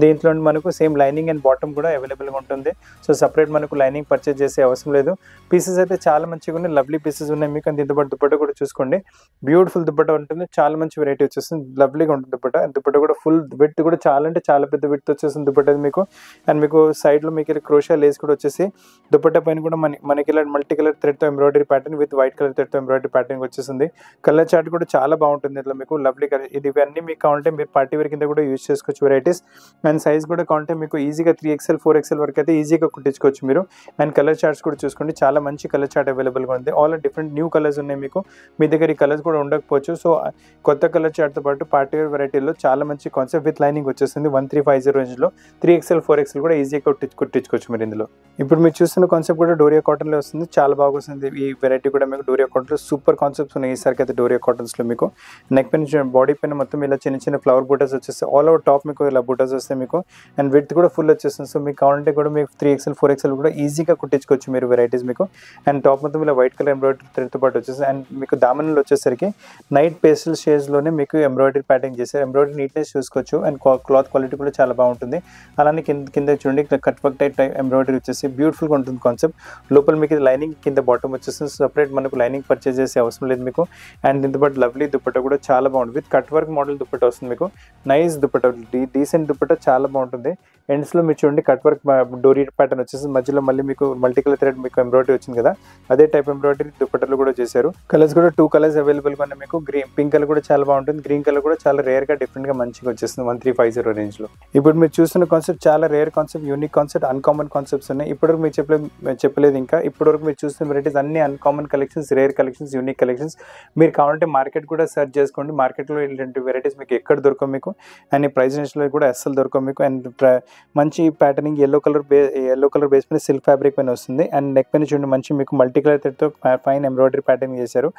దీంట్లో మనకు సేమ్ లైనింగ్ అండ్ బాటమ్ కూడా అవైలబుల్గా ఉంటుంది. సో సపరేట్ మనకు లైనింగ్ పర్చేస్ చేసే అవసరం లేదు. పీసెస్ అయితే చాలా మంచిగా ఉన్నాయి, లవ్లీ పీసెస్ ఉన్నాయి మీకు. దీంతో పాటు దుపట్టా కూడా చూసుకోండి, బ్యూటిఫుల్ దుపట్టా ఉంటుంది, చాలా మంచి వెరైటీ వచ్చేస్తుంది, లవ్లీగా ఉంటుంది దుపట్టా. దుపట్టా కూడా ఫుల్ విడ్త్ కూడా చాలా అంటే చాలా పెద్ద విడ్త్ వచ్చేస్తుంది దుపట్టా మీకు. అండ్ మీకు సైడ్లో మీకు ఇలా క్రోషియా లేస్ కూడా వచ్చేసి దుపట్టా పైన కూడా మనకి ఇలా మల్టీ కలర్ థ్రెడ్తో embroidery pattern with white colour థ్రెడ్తో ఎంబ్రాయిడరీ ప్యాటర్న్ వచ్చేసింది. కలర్ చార్ట్ కూడా చాలా బాగుంటుంది ఇట్లా మీకు, లవ్లీ కలర్. ఇవన్నీ మీకు కావాలంటే మీరు పార్టీ వేర్ కింద కూడా యూజ్ చేసుకోవచ్చు వెరైటీస్. అండ్ సైజ్ కూడా కావాలంటే మీకు ఈజీగా 3XL 4XL వరకు అయితే ఈజీగా కుట్టించుకోవచ్చు మీరు. అండ్ కలర్ చార్ట్స్ కూడా చూసుకోండి, చాలా మంచి కలర్ చార్ట్ అవైలబుల్గా ఉంది. ఆల్ డిఫరెంట్ న్యూ కలర్స్ ఉన్నాయి మీకు. మీ దగ్గర ఈ కలర్స్ కూడా ఉండకపోవచ్చు. సో కొత్త కలర్ చార్ట్తో పాటు పార్టీ వేర్ వెరైటీలో చాలా మంచి కాన్సెప్ట్ విత్ లైనింగ్ వచ్చేస్తుంది. 1350 రేంజ్లో 3XL 4XL కూడా ఈజీగా కుట్టించుకోవచ్చు మీరు ఇందులో. ఇప్పుడు మీరు చూస్తున్న కాన్సెప్ట్ కూడా డోరియా కాటన్లో వస్తుంది, చాలా బాగా వస్తుంది. ఈ వెరైటీ కూడా మీకు డోరియా కాటన్లో సూపర్ కాన్సెప్ట్స్ ఉన్నాయి ఈసారికి అయితే డోరియా కాటన్స్లో మీకు. నెక్ పైన బాడీ పైన మొత్తం ఇలా చిన్న చిన్న ఫ్లవర్ బూటాస్ వచ్చేస్తాయి. ఆల్ ఓవర్ టాప్ మీకు ఇలా బూటాస్ వస్తాయి మీకు. అండ్ విడ్త్ కూడా ఫుల్ వచ్చేస్తుంది. సో మీకు కావాలంటే కూడా మీకు 3XL 4XL కూడా ఈజీగా కుట్టించుకోవచ్చు మీరు వెరైటీస్ మీకు. అండ్ టాప్ మొత్తం ఇలా వైట్ కలర్ ఎంబ్రాయిడరీ థ్రెడ్తో పాటు వచ్చేసి. అండ్ మీకు దామన్లో వచ్చేసరికి నైట్ పేస్టల్ షేడ్స్లోనే మీకు ఎంబ్రాయిడరీ ప్యాటర్న్ చేశారు. ఎంబ్రాయిడరీ నీట్నెస్ చూసుకోవచ్చు. అండ్ క్లాత్ క్వాలిటీ కూడా చాలా బాగుంటుంది. అలానే కింద చూడండి కట్ వర్క్ టైప్ ఎంబ్రాయిడరీ వచ్చేసి బ్యూటిఫుల్గా ఉంటుంది కాన్సెప్ట్. లోపల మీకు లైనింగ్, కింద బాటమ్ వచ్చేస్తుంది. సపరేట్ మనకు లైనింగ్ పర్చేస్ చేసే అవసరం లేదు మీకు. అండ్ దీంతో పాటు లవ్లీ దుపట్టా కూడా చాలా బాగుంటుంది with cut work model dupatta వస్తుంది మీకు. నైస్ దుపట్టా, డీసెంట్ దుపట్టా, చాలా బాగుంటుంది. ఎండ్స్లో మీరు చూడండి కట్ వర్క్ డోరీ ప్యాటర్న్ వచ్చేసి మధ్యలో మళ్ళీ మీకు మల్టీ కలర్ థ్రెడ్ మీకు ఎంబ్రాయిడరీ వచ్చింది కదా, అదే టైప్ ఎంబ్రాయిడరీ దుపట్టాలు కూడా చేశారు. కలర్స్ కూడా 2 కలర్స్ అవైలబుల్గా ఉన్నాయి మీకు. పింక్ కలర్ కూడా చాలా బాగుంటుంది, గ్రీన్ కలర్ కూడా చాలా రేర్గా డిఫరెంట్గా మంచిగా వచ్చేస్తుంది 1350 రేంజ్లో. ఇప్పుడు మీరు చూస్తున్న కాన్సెప్ట్ చాలా rare concept, unique concept, uncommon concepts ఉన్నాయి. ఇప్పటివరకు మీకు చెప్పలేదు ఇంకా. ఇప్పటివరకు మీరు చూస్తున్న వెరైటీస్ అన్ని uncommon collections, rare collections, unique collections. మీరు కావాలంటే మార్కెట్ కూడా సెర్చ్ చేసుకోండి, మార్కెట్లో ఇలాంటి వెరైటీస్ మీకు ఎక్కడ దొరకవు మీకు. అండ్ ప్రైస్ రేంజ్లో కూడా అస్సలు దొరకవు మీకు. అండ్ మంచి ప్యాటర్నింగ్ ఎల్లో కలర్ బేస్ పైన సిల్క్ ఫ్యాబ్రిక్ పైన వస్తుంది. అండ్ నెక్ పైన చూడండి మంచి మీకు మల్టీ కలర్ థ్రెడ్తో ఫైన్ ఎంబ్రాయిడరీ ప్యాటర్నింగ్ చేశారు.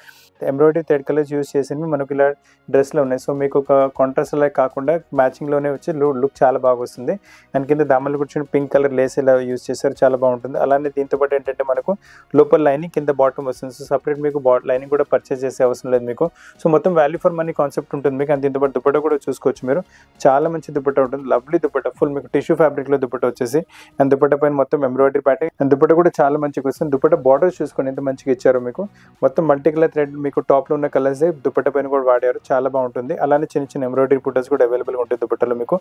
ఎంబ్రాయిడరీ థ్రెడ్ కలర్స్ యూజ్ చేసినవి మనకు ఇలా డ్రెస్లో ఉన్నాయి. సో మీకు ఒక కాంట్రాస్ట్ అలా కాకుండా మ్యాచింగ్లోనే వచ్చి లుక్ చాలా బాగా వస్తుంది. అండ్ కింద దామలు కూర్చొని పింక్ కలర్ లేస్ ఇలా యూజ్ చేశారు, చాలా బాగుంటుంది. అలానే దీంతో పాటు ఏంటంటే మనకు లోపల లైనింగ్, కింద బాటమ్ వస్తుంది. సో సపరేట్ మీకు లైనింగ్ కూడా పర్చేస్ చేసే అవసరం లేదు మీకు. సో మొత్తం వాల్యూ ఫర్ మనీ కాన్సెప్ట్ ఉంటుంది మీకు. అండ్ దీంతో పాటు దుపట్టా కూడా చూసుకోవచ్చు మీరు, చాలా మంచి దుపట్టా ఉంటుంది, లవ్లీ దుపట్టా, ఫుల్ మీకు టిష్యూ ఫ్యాబ్రిక్లో దుపట్టా వచ్చేసి. అండ్ దుపట్టా పైన మొత్తం ఎంబ్రాయిడరీ ప్యాటర్న్. అండ్ దుపట్టా కూడా చాలా మంచిగా వస్తుంది. దుపట్టా బార్డర్ చూసుకోండి ఎంత మంచిగా ఇచ్చారు మీకు. మొత్తం మల్టీ కలర్ థ్రెడ్ మీకు టాప్లో ఉన్న కలర్స్ దుపట్టా పైన కూడా వాడారు, చాలా బాగుంటుంది. అలానే చిన్న చిన్న ఎంబ్రాయిడరీ బుటాస్ కూడా అవైలబుల్గా ఉంటాయి దుపట్టాలో మీకు.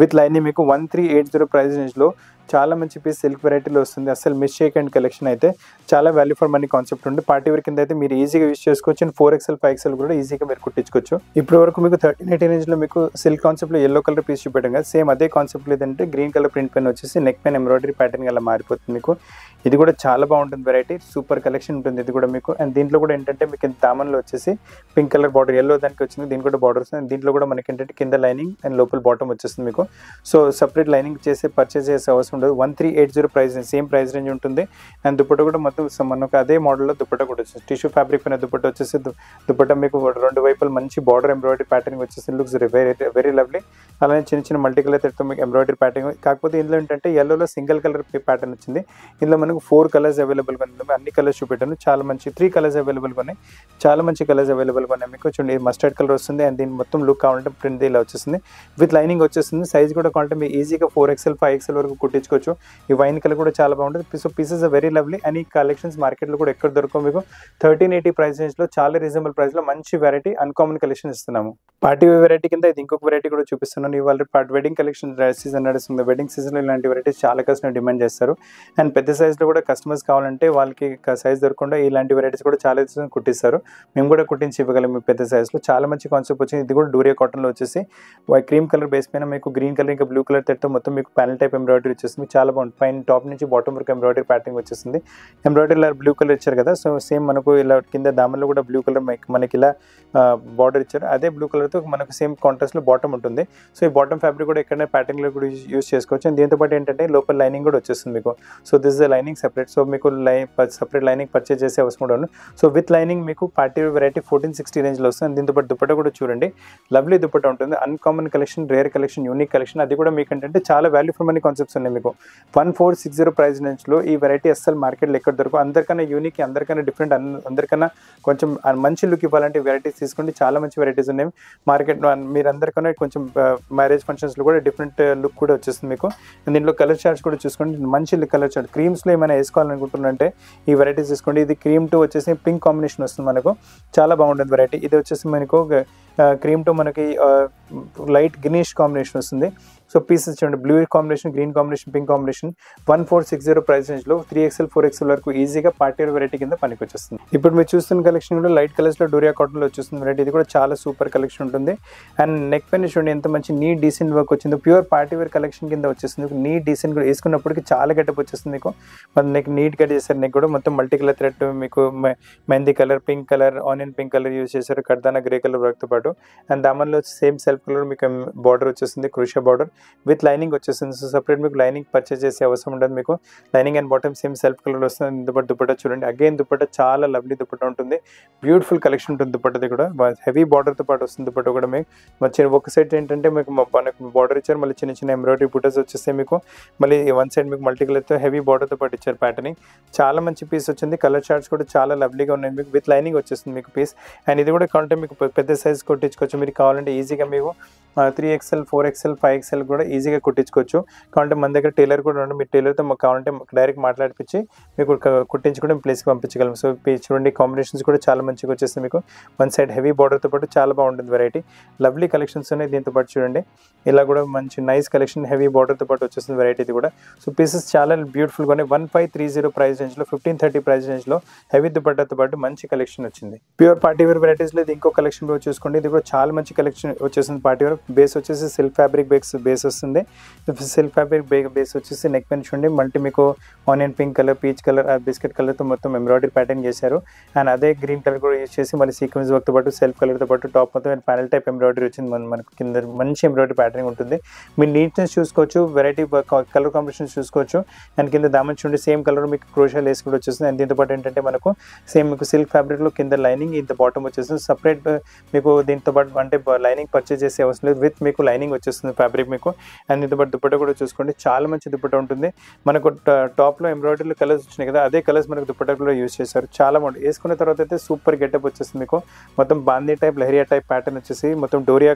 విత్ లైనింగ్ మీకు 1380 ప్రైస్ రేంజ్లో చాలా మంచి పీస్ సిల్క్ వెరైటీలో వస్తుంది. అసలు మిస్ చేయకండి కలెక్షన్ అయితే, చాలా వాల్యూ ఫర్ మనీ కాన్సెప్ట్ ఉంది. పార్టీ వేర్ కింద అయితే మీరు ఈజీగా యూజ్ చేసుకోవచ్చు. అండ్ 4XL 5XL కూడా ఈజీగా మీరు కుట్టించుకోవచ్చు. ఇప్పటి వరకు మీకు 1380 రేంజ్లో మీకు సిల్క్ కాన్సెప్ట్లో ఎల్లో కలర్ పీస్ చూపెట్టాం కదా, సేమ్ అదే కాన్సెప్ట్ లేదంటే వచ్చేస్తే గ్రీన్ కలర్ ప్రింట్ పైన వచ్చేసి నెక్ పైన ఎంబ్రాయిడరీ ప్యాటర్న్ అలా మారిపోతుంది మీకు. ఇది కూడా చాలా బాగుంటుంది వెరైటీ, సూపర్ కలెక్షన్ ఉంటుంది ఇది కూడా మీకు. అండ్ దీంట్లో కూడా ఏంటంటే మీకు దామన్లో వచ్చేసి పింక్ కలర్ బార్డర్ ఎల్లో దానికి వచ్చింది, దీని కూడా బార్డర్ వస్తుంది. దీంట్లో కూడా మనకి ఏంటంటే కింద లైనింగ్ అండ్ లోపల బాటమ్ వచ్చేస్తుంది మీకు. సో సపరేట్ లైనింగ్ పర్చేస్ చేసే అవసరం ఉండదు. 1380 ప్రైస్, సేమ్ ప్రైస్ రేంజ్ ఉంటుంది. అండ్ దుపట్ట కూడా మొత్తం మనకు అదే మోడల్లో దుపట్ట కూడా వచ్చేసి టిష్యూ ఫ్యాబ్రిక్ పైన దుపట్ట వచ్చేసి దుపట్ట మీకు రెండు వైపులు మంచి బార్డర్ ఎంబ్రాయిడరీ ప్యాటర్న్ వచ్చేసి లుక్స్ వెరీ లవ్లీ. అలానే చిన్న మల్టీ కలర్ తో మీకు ఎంబ్రాయిడరీ ప్యాటర్న్. కాకపోతే ఇందులో ఏంటంటే ఎల్లోలో సింగిల్ కలర్ ప్యాటర్న్ వచ్చింది. ఇందులో మనకు 4 కలర్స్ అవైలబుల్గా ఉన్నాయి. అన్ని కలర్స్ చూపెట్టాను, చాలా మంచి 3 కలర్స్ అవైలబుల్గా ఉన్నాయి. చాలా మంచి కలర్స్ అవైలబుల్గా ఉన్నాయి మీకు. చూడండి మస్టర్డ్ కలర్ వస్తుంది అండ్ దీని మొత్తం లుక్ కావాలంటే ప్రింట్ ఇలా వచ్చేస్తుంది. విత్ లైనింగ్ వచ్చేస్తుంది. సైజ్ కూడా కావాలంటే మీరు ఈజీగా 4XL 5XL వరకు కుట్టించుకోవచ్చు. ఈ వైన్ కలర్ కూడా చాలా బాగుంటుంది. So pieces very lovely. And ఈ కలెక్షన్స్ మార్కెట్లో కూడా ఎక్కడ దొరకవు మీకు. 1380 ప్రైస్ రేంజ్లో చాలా రీజనబుల్ ప్రైస్లో మంచి వెరైటీ అన్కామన్ కలెక్షన్ ఇస్తున్నాము. పార్టీ వెరైటీ కింద ఇది ఇంకొక వెరైటీ కూడా చూపిస్తున్నాను. ఇవాళ వెడ్డింగ్ కలెక్షన్ సీజన్ నడుస్తుంది. వెడ్డింగ్ సీజన్లో ఇలాంటి వెరైటీస్ చాలా కస్టమర్ డిమాండ్ చేస్తారు. అండ్ పెద్ద సైజ్లో కూడా కస్టమర్స్ కావాలంటే వాళ్ళకి సైజ్ దొరకకుండా ఇలాంటి వెరైటీస్ కూడా చాలా కుట్టిస్తారు. మేము కూడా కుట్టించి ఇవ్వగలం మీ పెద్ద సైజ్లో. చాలా మంచి కాన్సెప్ట్ వచ్చింది. ఇది కూడా డూరియా కాటన్లో వచ్చేసి క్రీమ్ కలర్ బేస్ పైన మీకు గ్రీన్ కలర్ ఇంకా బ్లూ కలర్ తెట్టు మొత్తం మీకు ప్యానల్ టైప్ ఎంబ్రాయిడరీ వచ్చేస్తుంది. చాలా బాగుంటుంది. పైన టాప్ నుంచి బాటమ్ వరకు ఎంబ్రాయిడరీ ప్యాటర్న్ వచ్చేస్తుంది. ఎంబ్రాయిడరీ బ్లూ కలర్ ఇచ్చారు కదా. సో సేమ్ మనకు ఇలా కింద దామన్లో కూడా బ్లూ కలర్ మనకి ఇలా బార్డర్ ఇచ్చారు. అదే బ్లూ కలర్తో మనకు సేమ్ కాంట్రాస్ట్లో బాటమ్ ఉంటుంది. సో ఈ బాటమ్ ఫ్యాబ్రిక్ కూడా ఎక్కడైనా ప్యాటర్న్లో కూడా యూస్ చేసుకోవచ్చు. అండ్ దీంతో పాటు ఏంటంటే లోపల లైనింగ్ కూడా వచ్చేస్తుంది మీకు. So this the lining separate. So మీకు సపరేట్ లైనింగ్ పర్చేస్ చేసే అవసరం కూడా ఉంది. సో విత్ లైనింగ్ మీకు పార్టీ వెరైటీ 1460 రేంజ్లో వస్తుంది. దీంతో పాటు దుపట్ట కూడా చూడండి, లవ్లీ దుపట్ట ఉంటుంది. Uncommon collection, rare collection, unique collection. అది కూడా మీకు ఏంటంటే చాలా వాల్యూ ఫర్ మనీ కాన్సెప్ట్స్ ఉన్నాయి మీకు. 1460 ప్రైస్ రేంజ్లో ఈ వెరైటీ అస్సలు మార్కెట్లో ఎక్కడ దొరకవు. అందరికన్నా యూనిక్, అందరికన్నా డిఫరెంట్, అందరికన్నా కొంచెం మంచి లుక్ ఇవ్వాలంటే వెరైటీస్ తీసుకోండి. చాలా మంచి వెరైటీస్ ఉన్నాయి మార్కెట్లో. మీరు అందరికన్నా కొంచెం మ్యారేజ్ ఫంక్షన్స్లో కూడా డిఫరెంట్ లుక్ కూడా వచ్చేస్తుంది మీకు. దీంట్లో కలర్ చార్ట్స్ కూడా చూసుకోండి, మంచి కలర్ చార్ట్. క్రీమ్స్లో ఏమైనా వేసుకోవాలనుకుంటున్నారంటే ఈ వెరైటీస్ తీసుకోండి. ఇది క్రీమ్ టు వచ్చేసి పింక్ కాంబినేషన్ వస్తుంది మనకు. చాలా బాగుంటుంది వెరైటీ. ఇది వచ్చేసి మనకు క్రీమ్ టు మనకి లైట్ గ్రీనిష్ కాంబినేషన్ వస్తుంది. సో పీసెస్ చూడండి, blue combination, green combination, pink combination. 1460 price రేంజ్లో 3XL 4XL వరకు ఈజీగా పార్టీ వెరైటీ కింద పనికి వచ్చేస్తుంది. ఇప్పుడు మీరు చూస్తున్న కలెక్షన్ కూడా లైట్ కలర్స్లో డూరియా కాటన్లో వచ్చేస్తుంది వెరైటీ. ఇది కూడా చాలా సూపర్ కలెక్షన్ ఉంటుంది. అండ్ నెక్ పైన చూడండి ఎంత మంచి నీట్ డీసెంట్ వర్క్ వచ్చింది. ప్యూర్ పార్టీ వేర్ కలెక్షన్ కింద వచ్చేస్తుంది. నీట్ డీసెంట్ కూడా వేసుకున్నప్పటికీ చాలా గెటప్ వచ్చేస్తుంది మీకు. మన నెక్ నీట్ గా చేశారు. నెక్ కూడా మొత్తం మల్టీ కలర్ థ్రెడ్ మీకు mehndi colour, pink colour, onion pink colour use చేశారు. కర్దానా గ్రే కలర్ వర్క్తో పాటు. అండ్ దామన్లో సేమ్ సెల్ఫ్ కలర్ మీకు బార్డర్ వచ్చేస్తుంది, క్రూషియా బార్డర్ విత్ లైనింగ్ వచ్చేస్తుంది. సో సపరేట్ మీకు లైనింగ్ పర్చేస్ చేసే అవసరం ఉండదు మీకు. Lining and bottom same self colour వస్తుంది. దుపట్ట చూడండి, అగైన్ దుపట్ట చాలా లవ్లీ దుపట్ట ఉంటుంది. బ్యూటిఫుల్ కలెక్షన్ ఉంటుంది దుపట్టది కూడా. హెవీ బార్డర్తో పాటు వస్తుంది దుపట్ట కూడా మీకు. ఒక సైడ్ ఏంటంటే మీకు మనకు బార్డర్ ఇచ్చారు, మళ్ళీ చిన్న ఎంబ్రాయిడరీ బుటస్ వచ్చేస్తాయి మీకు. మళ్ళీ వన్ సైడ్ మీకు మల్టీ కలర్తో హెవీ బార్డర్తో పాటు ఇచ్చారు ప్యాటర్నింగ్. చాలా మంచి పీస్ వచ్చింది. కలర్ చార్ట్స్ కూడా చాలా లవ్లీగా ఉన్నాయి మీకు. విత్ లైనింగ్ వచ్చేస్తుంది మీకు పీస్. అండ్ ఇది కూడా కావాలంటే మీకు పెద్ద సైజ్ కొట్టించుకోవచ్చు. మీరు కావాలంటే ఈజీగా మీకు 3XL 4XL 5XL కూడా ఈజీగా కుట్టించుకోవచ్చు. కావాలంటే మన దగ్గర టైలర్ కూడా ఉండండి. మీరు టైలర్తో మాకు కావాలంటే డైరెక్ట్ మాట్లాడిపించి మీకు కుట్టించుకుంటే ప్లేస్కి పంపించగలం. సో చూడండి కాంబినేషన్స్ కూడా చాలా మంచిగా వచ్చేస్తుంది మీకు. వన్ సైడ్ హెవీ బార్డర్తో పాటు చాలా బాగుంటుంది వెరైటీ. లవ్లీ కలెక్షన్స్ ఉన్నాయి. దీంతో పాటు చూడండి ఇలా కూడా మంచి నైస్ కలెక్షన్, హెవీ బార్డర్తో పాటు వచ్చేస్తుంది వెరైటీ ఇది కూడా. సో పీసెస్ చాలా బ్యూటిఫుల్గా ఉన్నాయి. 1530 ప్రైస్ రేంజ్లో, 1530 ప్రైస్ రేంజ్లో హెవీ దుపట్టాతో పాటు మంచి కలెక్షన్ వచ్చింది. ప్యూర్ పార్టీ వేర్ వెరైటీస్లో ఇది ఇంకో కలెక్షన్ చూసుకోండి. ఇది కూడా చాలా మంచి కలెక్షన్ వచ్చేసింది. పార్టీ వేర్ బేస్ వచ్చేసి సిల్క్ ఫ్యాబ్రిక్ బేస్ వస్తుంది. సిల్క్ ఫ్యాబ్రిక్ బేస్ వచ్చేసి నెక్ పైన చూడండి మల్టీ మీకు onion pink colour, peach colour, biscuit కలర్తో మొత్తం ఎంబ్రాయిడరీ ప్యాటర్న్ చేశారు. అండ్ అదే గ్రీన్ కలర్ కూడా యూజ్ చేసి మళ్ళీ సీక్వెన్స్ వర్క్తో పాటు సెల్ఫ్ కలర్తో పాటు టాప్ మొత్తం ప్యానల్ టైప్ ఎంబ్రాయిడరీ వచ్చింది. మనకు కింద మంచి ఎంబ్రాయిడరీ ప్యాటర్న్ ఉంటుంది. మీరు నీట్నెస్ చూసుకోవచ్చు, వెరైటీ కలర్ కాంబినేషన్స్ చూసుకోవచ్చు. అండ్ కింద దామన్ చూడండి సేమ్ కలర్ మీకు క్రోషియా లేస్ కూడా వచ్చేస్తుంది. అండ్ దీంతో పాటు ఏంటంటే మనకు సేమ్ మీకు సిల్క్ ఫ్యాబ్రిక్లో కింద లైనింగ్, ఇంత బాటమ్ వచ్చేస్తుంది. సపరేట్ మీకు దీంతో పాటు అంటే లైనింగ్ పర్చేస్ చేసే అవసరం లేదు. విత్ మీకు లైనింగ్ వచ్చేస్తుంది ఫ్యాబ్రిక్ మీకు. అండ్ దీంతో పాటు దుపట్ట కూడా చూసుకోండి, చాలా మంచి దుపట్ట ఉంటుంది. మనకు టాప్లో ఎంబ్రాయిడరీలో కలర్స్ వచ్చినాయి కదా, అదే కలర్స్ మనకు దుపట్టలో యూజ్ చేశారు. చాలా బాగుంది. వేసుకున్న తర్వాత అయితే సూపర్ గెటప్ వచ్చేస్తుంది మీకు. మొత్తం బాందీ టైప్, లహరియా టైప్ ప్యాటర్న్ వచ్చేసి మొత్తం డోరియా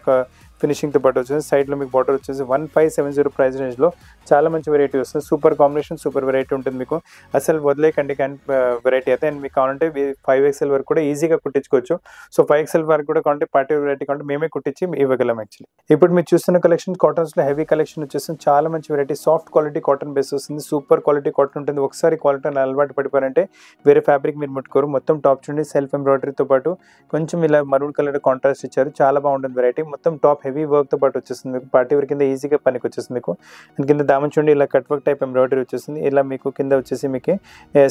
ఫినిషింగ్తో పాటు వచ్చేసి సైడ్లో మీకు బార్డర్ వచ్చేసి 1570 ప్రైస్ రేంజ్లో చాలా మంచి వెరైటీ వస్తుంది. సూపర్ కాంబినేషన్, సూపర్ వెరైటీ ఉంటుంది మీకు. అసలు వదిలేకండి వెరైటీ అయితే. అండ్ మీకు కావాలంటే 5XL వరకు కూడా ఈజీగా కుట్టించుకోవచ్చు. సో 5XL వరకు కూడా కావాలంటే పార్టీ వెరైటీ కావాలంటే మేమే కుట్టించి ఇవ్వగలం యాక్చువల్లీ. ఇప్పుడు మీరు చూస్తున్న కలెక్షన్ కాటన్స్లో హెవీ కలెక్షన్ వచ్చేస్తుంది. చాలా మంచి variety, soft quality cotton base వస్తుంది. సూపర్ క్వాలిటీ కాటన్ ఉంటుంది. ఒకసారి క్వాలిటీ అలవాటు పడిపోయారంటే వేరే ఫ్యాబ్రిక్ మీరు ముట్టుకోరు. మొత్తం టాప్ చూడండి సెల్ఫ్ ఎంబ్రాయిడరీతో పాటు కొంచెం ఇలా మరూన్ కలర్ కాంట్రాస్ట్ ఇచ్చారు. చాలా బాగుంటుంది వెరైటీ. మొత్తం టాప్ హెవీ వర్క్తో పాటు వచ్చేస్తుంది మీకు, పార్టీ వేర్ కింద ఈజీగా పనికి వచ్చేస్తుంది మీకు. అండ్ కింద దామన్ చూడండి ఇలా కట్ వర్క్ టైప్ ఎంబ్రాయిడరీ వచ్చేస్తుంది. ఇలా మీకు కింద వచ్చేసి మీకు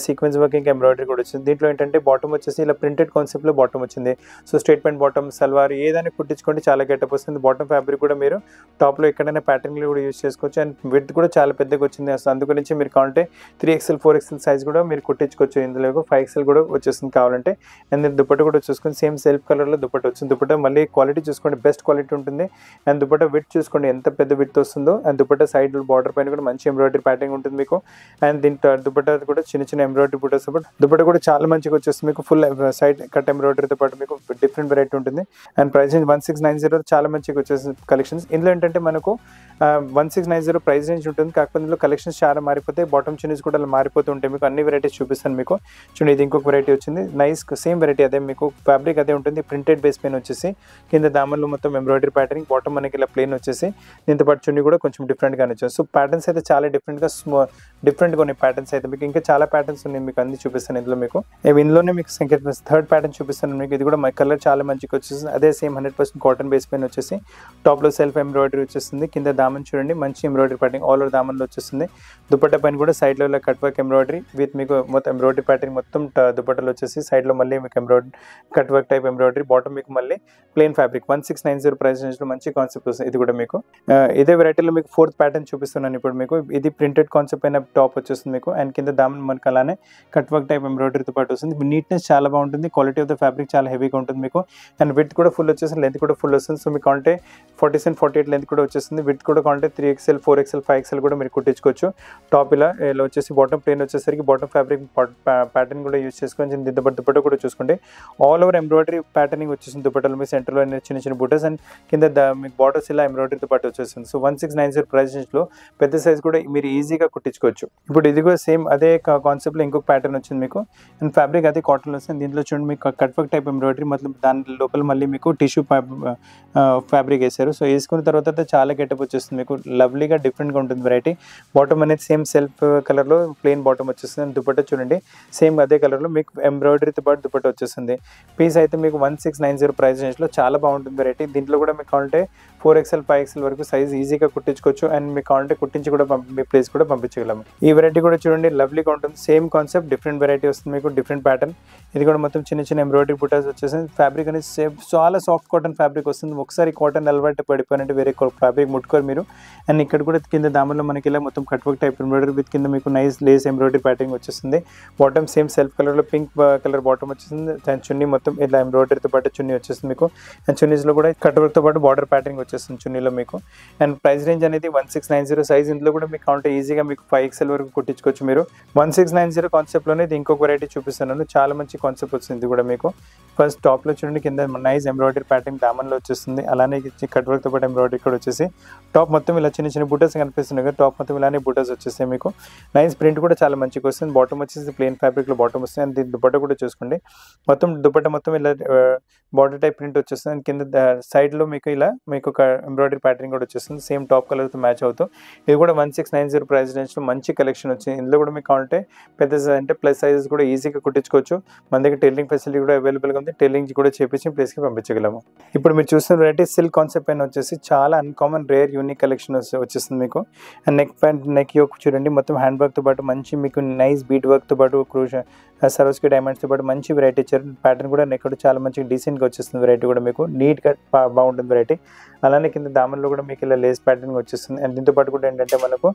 సీక్వెన్స్ వర్క్ ఇంకా ఎంబ్రాయిడరీ కూడా వచ్చింది. దీంట్లో ఏంటంటే బాటమ్ వచ్చేసి ఇలా ప్రింటెడ్ కాన్సెప్ట్లో బాటమ్ వచ్చింది. So straight pant bottom salwar ఏదైనా కుట్టించుకోండి, చాలా గెటప్ వస్తుంది. బాటమ్ ఫ్యాబ్రిక్ కూడా మీరు టాప్లో ఎక్కడైనా ప్యాటర్న్లు కూడా యూజ్ చేసుకోవచ్చు. అండ్ విడ్త్ కూడా చాలా పెద్దగా వచ్చింది. అసలు అందు గురించి మీరు కావాలంటే 3XL 4XL సైజ్ కూడా మీరు కుట్టించుకోవచ్చు. ఇందులో 5XL కూడా వచ్చేస్తుంది కావాలంటే. అండ్ దీని దుపట్ట కూడా చూసుకొని సేమ్ సెల్ఫ్ కలర్లో దుపట్ట వచ్చింది. దుపట్ట మళ్ళీ క్వాలిటీ చూసుకోండి, బెస్ట్ క్వాలిటీ ఉంటుంది. అండ్ దుపట్ట విడ్త్ చూసుకోండి ఎంత పెద్ద విడ్త్ వస్తుందో. అండ్ దుపట్ట సైడ్ బార్డర్ పైన కూడా మంచి ఎంబ్రాయిడరీ ప్యాటర్న్ ఉంటుంది మీకు. అండ్ దీని దుపట్ట కూడా చిన్న చిన్న ఎంబ్రాయిడరీ బుట్టతో పాటు దుపట్ట కూడా చాలా మంచిగా వచ్చేస్తుంది మీకు. ఫుల్ సైడ్ కట్ ఎంబ్రాయిడరీతో పాటు మీకు డిఫరెంట్ వెరైటీ ఉంటుంది. అండ్ ప్రైస్ 1690 చాలా మంచిగా వచ్చేసింది కలెక్షన్స్. ఇందులో ఏంటంటే మనకు 1690 ప్రైస్ రేంజ్ ఉంటుంది. కాకపోతే ఇందులో కలెక్షన్స్ చాలా మారిపోతాయి. బాటమ్ చిన్నీస్ కూడా అలా మారిపోతూ ఉంటాయి. మీకు అన్ని వెరైటీస్ చూపిస్తాను మీకు. చూడండి ఇది ఇంకొక వెరైటీ వచ్చింది, నైస్ సేమ్ వెరైటీ అదే మీకు ఫ్యాబ్రిక్ అదే ఉంటుంది. ప్రింటెడ్ బేస్ పైన వచ్చేసి కింద దామన్లో మొత్తం ఎంబ్రాయిడరీ ప్యాటర్నింగ్, బాటమ్ మనకి ఇలా ప్లేన్ వచ్చేసి దీంతో పాటు చున్నీ కూడా కొంచెం డిఫరెంట్గానే వచ్చేసి. సో ప్యాటర్న్స్ అయితే చాలా డిఫరెంట్గా ఉన్నాయి ప్యాటర్న్స్ అయితే. మీకు ఇంకా చాలా ప్యాటర్న్స్ ఉన్నాయి, మీకు అన్ని చూపిస్తాను ఇందులో మీకు. ఇందులోనే మీకు థర్డ్ ప్యాటర్న్ చూపిస్తాను మీకు. ఇది కూడా కలర్ చాలా మంచిగా వచ్చేసింది. అదే సేమ్ 100% కాటన్ బేస్ పైన వచ్చేసి టాప్లో సెల్ఫ్ ఎంబ్రాయిడరీ వచ్చేస్తుంది. కింద దామన్ చూడండి మంచి ఎంబ్రాయిడరీ ప్యాటర్న్ ఆల్ ఓవర్ దామన్లో వచ్చేస్తుంది. దుపట్టా పైన కూడా సైడ్లో ఇలా కట్ వర్క్ ఎంబ్రాయిడరీ విత్ మీకు మొత్తం ఎంబ్రాయిడరీ ప్యాటర్న్ మొత్తం దుపట్టలో వచ్చేసి సైడ్లో మళ్ళీ మీకు embroidery cut work type embroidery, bottom మీకు మళ్ళీ ప్లెయిన్ ఫ్యాబ్రిక్. 1690 ప్రైస్ రేంజ్లో మంచి కాన్సెప్ట్ వస్తుంది. ఇది కూడా మీకు ఇదే వెరైటీలో మీకు ఫోర్త్ ప్యాటర్న్ చూపిస్తున్నాను ఇప్పుడు మీకు. ఇది ప్రింటెడ్ కాన్సెప్ట్ అయిన టాప్ వచ్చేస్తుంది మీకు. అండ్ కింద దామన్ మనకు అలానే కట్ వర్క్ టైప్ ఎంబ్రాయిడరీతో పాటు వస్తుంది. నీట్నెస్ చాలా బాగుంటుంది. క్వాలిటీ ఆఫ్ ద ఫ్యాబ్రిక్ చాలా హెవీగా ఉంటుంది మీకు. అండ్ విడ్త్ కూడా ఫుల్ వచ్చేసి లెంత్ కూడా ఫుల్ వస్తుంది. సో మీకు కావాలంటే 47, 48 లెంత్ కూడా వచ్చేస్తుంది. విడ్త్ కూడా కావాలంటే 3XL 4XL 5XL కూడా మీరు కుట్టించుకోవచ్చు. టాప్ ఇలా వచ్చేసి బాటమ్ ప్లేన్ వచ్చేసరికి బాటమ్ ఫ్యాబ్రిక్ ప్యాటర్న్ కూడా యూజ్ చేసుకోవచ్చు. దుపట్ట కూడా చూసుకోండి ఆల్ ఓవర్ ఎంబ్రాయిడరీ ప్యాటర్నింగ్ వచ్చేసింది. దుపట్టలో మీ సెంటర్లో చిన్న చిన్న బుటస్ అండ్ కింద మీకు బార్డర్స్ ఇలా ఎంబ్రాయిడరీతో పాటు వచ్చేసింది. సో 1690 ప్రైస్ రేంజ్లో పెద్ద సైజ్ కూడా మీరు ఈజీగా కుట్టించుకోవచ్చు. ఇప్పుడు ఇది కూడా సేమ్ అదే కాన్సెప్ట్లో ఇంకొక ప్యాటర్న్ వచ్చింది మీకు. అండ్ ఫ్యాబ్రిక్ అదే కాటన్ వస్తుంది. దీంట్లో చూడండి మీకు కట్ వర్క్ టైప్ ఎంబ్రాయిడరీ మొత్తం దాని లోపల మళ్ళీ మీకు టిష్యూ ఫ్యాబ్రిక్ వేసారు. సో వేసుకున్న తర్వాత చాలా గెటప్ వచ్చేస్తుంది మీకు. లవ్లీగా డిఫరెంట్గా ఉంటుంది వెరైటీ. బాటమ్ అనేది సేమ్ సెల్ఫ్ కలర్లో ప్లెయిన్ బాటమ్ వచ్చేస్తుంది. అండ్ దుపట్ట చూడండి సేమ్ అదే కలర్లో మీకు ఎంబ్రాయిడరీతో పాటు దుపట్ట వచ్చేస్తుంది. పీస్ అయితే మీకు 1690 ప్రైస్ రేంజ్లో చాలా బాగుంటుంది వెరైటీ. దీంట్లో కూడా మీకు కావాలంటే 4XL 5XL వరకు సైజ్ ఈజీగా కుట్టించుకోవచ్చు. అండ్ మీకు కావాలంటే కుట్టించి కూడా మీ ప్లేస్ కూడా పంపించగలము. ఈ వెరైటీ కూడా చూడండి లవ్లీగా ఉంటుంది. సేమ్ కాన్సెప్ట్ డిఫరెంట్ వెరైటీ వస్తుంది మీకు, డిఫరెంట్ ప్యాటర్న్. ఇది కూడా మొత్తం చిన్న చిన్న ఎంబ్రాయిడరీ బుటాస్ వచ్చేసింది. ఫ్యాబ్రిక్ అనేది చాలా సాఫ్ట్ కాటన్ ఫ్యాబ్రిక్ వస్తుంది. ఒకసారి కాటన్ అలవాటు పడిపోయినట్టు వేరే ఫ్యాబ్రిక్ ముట్టుకోరు మీరు. అండ్ ఇక్కడ కూడా కింద దామన్లో మనకి ఇలా మొత్తం cut work type embroidery with కింద మీకు నైస్ లేస్ ఎంబ్రాయిడరీ ప్యాటర్న్ వచ్చేస్తుంది. బాటమ్ సేమ్ సెల్ఫ్ కలర్లో పింక్ కలర్ బాటమ్ వచ్చేసింది. అండ్ చున్నీ మొత్తం ఇలా ఎంబ్రాయిడరీతో పాటు చున్నీ వచ్చేస్తుంది మీకు. అండ్ చున్నీస్లో కూడా కట్ వర్క్తో పాటు బార్డర్ ప్యాటర్న్ వచ్చేస్తుంది చున్నీలో మీకు. అండ్ ప్రైస్ రేంజ్ అనేది 1690 సైజ్. ఇందులో కూడా మీకు కావాలంటే ఈజీగా మీకు 5XL వరకు కుట్టించుకోవచ్చు మీరు. 1690 కాన్సెప్ట్లోనే ఇది ఇంకొక వెరైటీ చూపిస్తున్నాను. చాలా మంచి కాన్సెప్ట్ వచ్చింది ఇది కూడా మీకు. ఫస్ట్ టాప్లో చూడండి కింద నైస్ ఎంబ్రాయిడరీ ప్యాటర్న్ దామన్లో వచ్చేస్తుంది. అలానే కట్ వర్క్తో పాటు ఎంబ్రాయిడరీ కూడా వచ్చేసి టాప్ మొత్తం ఇలా చిన్న చిన్న బుటస్ కనిపిస్తున్నాయి కదా. టాప్ మొత్తం ఇలానే బుటస్ వచ్చేస్తాయి మీకు. నైస్ ప్రింట్ కూడా చాలా మంచిగా వస్తుంది. బాటమ్ వచ్చేసి ప్లెయిన్ ఫ్యాబ్రిక్లో బాటమ్ వస్తుంది. అండ్ దీని దుపట్ట కూడా చూసుకోండి మొత్తం దుపట్ట మొత్తం ఇలా బార్డర్ టైప్ ప్రింట్ వచ్చేస్తుంది. అండ్ కింద సైడ్లో మీకు ఇలా మీకు ఒక ఎంబ్రాయిడరీ ప్యాటర్న్ కూడా వచ్చేస్తుంది. సేమ్ టాప్ కలర్తో మ్యాచ్ అవుతూ. ఇది కూడా 1690 ప్రైస్ రేంజ్లో మంచి కలెక్షన్ వచ్చింది. ఇందులో కూడా మీకు కావాలంటే పెద్ద అంటే ప్లస్ సైజెస్ కూడా ఈజీగా కుట్టించుకోవచ్చు. మన దగ్గర టైలరింగ్ ఫెసిలిటీ కూడా అవైలబుల్గా ఉంది. టైలరింగ్ కూడా చేపించి ప్లేస్కి పంపించగలము. ఇప్పుడు మీరు చూస్తున్న వెరైటీ సిల్క్ కాన్సెప్ట్ పైన వచ్చేసి చాలా అన్కామన్ రేర్ యూనిక్ కలెక్షన్ వచ్చేస్తుంది మీకు. అండ్ నెక్ యోక్ చూడండి మొత్తం హ్యాండ్ వర్క్తో పాటు మంచి మీకు నైస్ బీట్ వర్క్తో పాటు సరోస్కి డైమండ్స్తో పాటు మంచి వెరైటీ ఇచ్చారు. ప్యాటర్న్ కూడా నెక్ కూడా చాలా మంచిగా డీసెంట్గా వచ్చేస్తుంది. వెరైటీ కూడా మీకు నీట్గా బాగుంటుంది వెరైటీ. అలానే కింద దామన్లో కూడా మీకు ఇలా లేస్ ప్యాటర్న్ వచ్చేస్తుంది. అండ్ దీంతో పాటు కూడా ఏంటంటే మనకు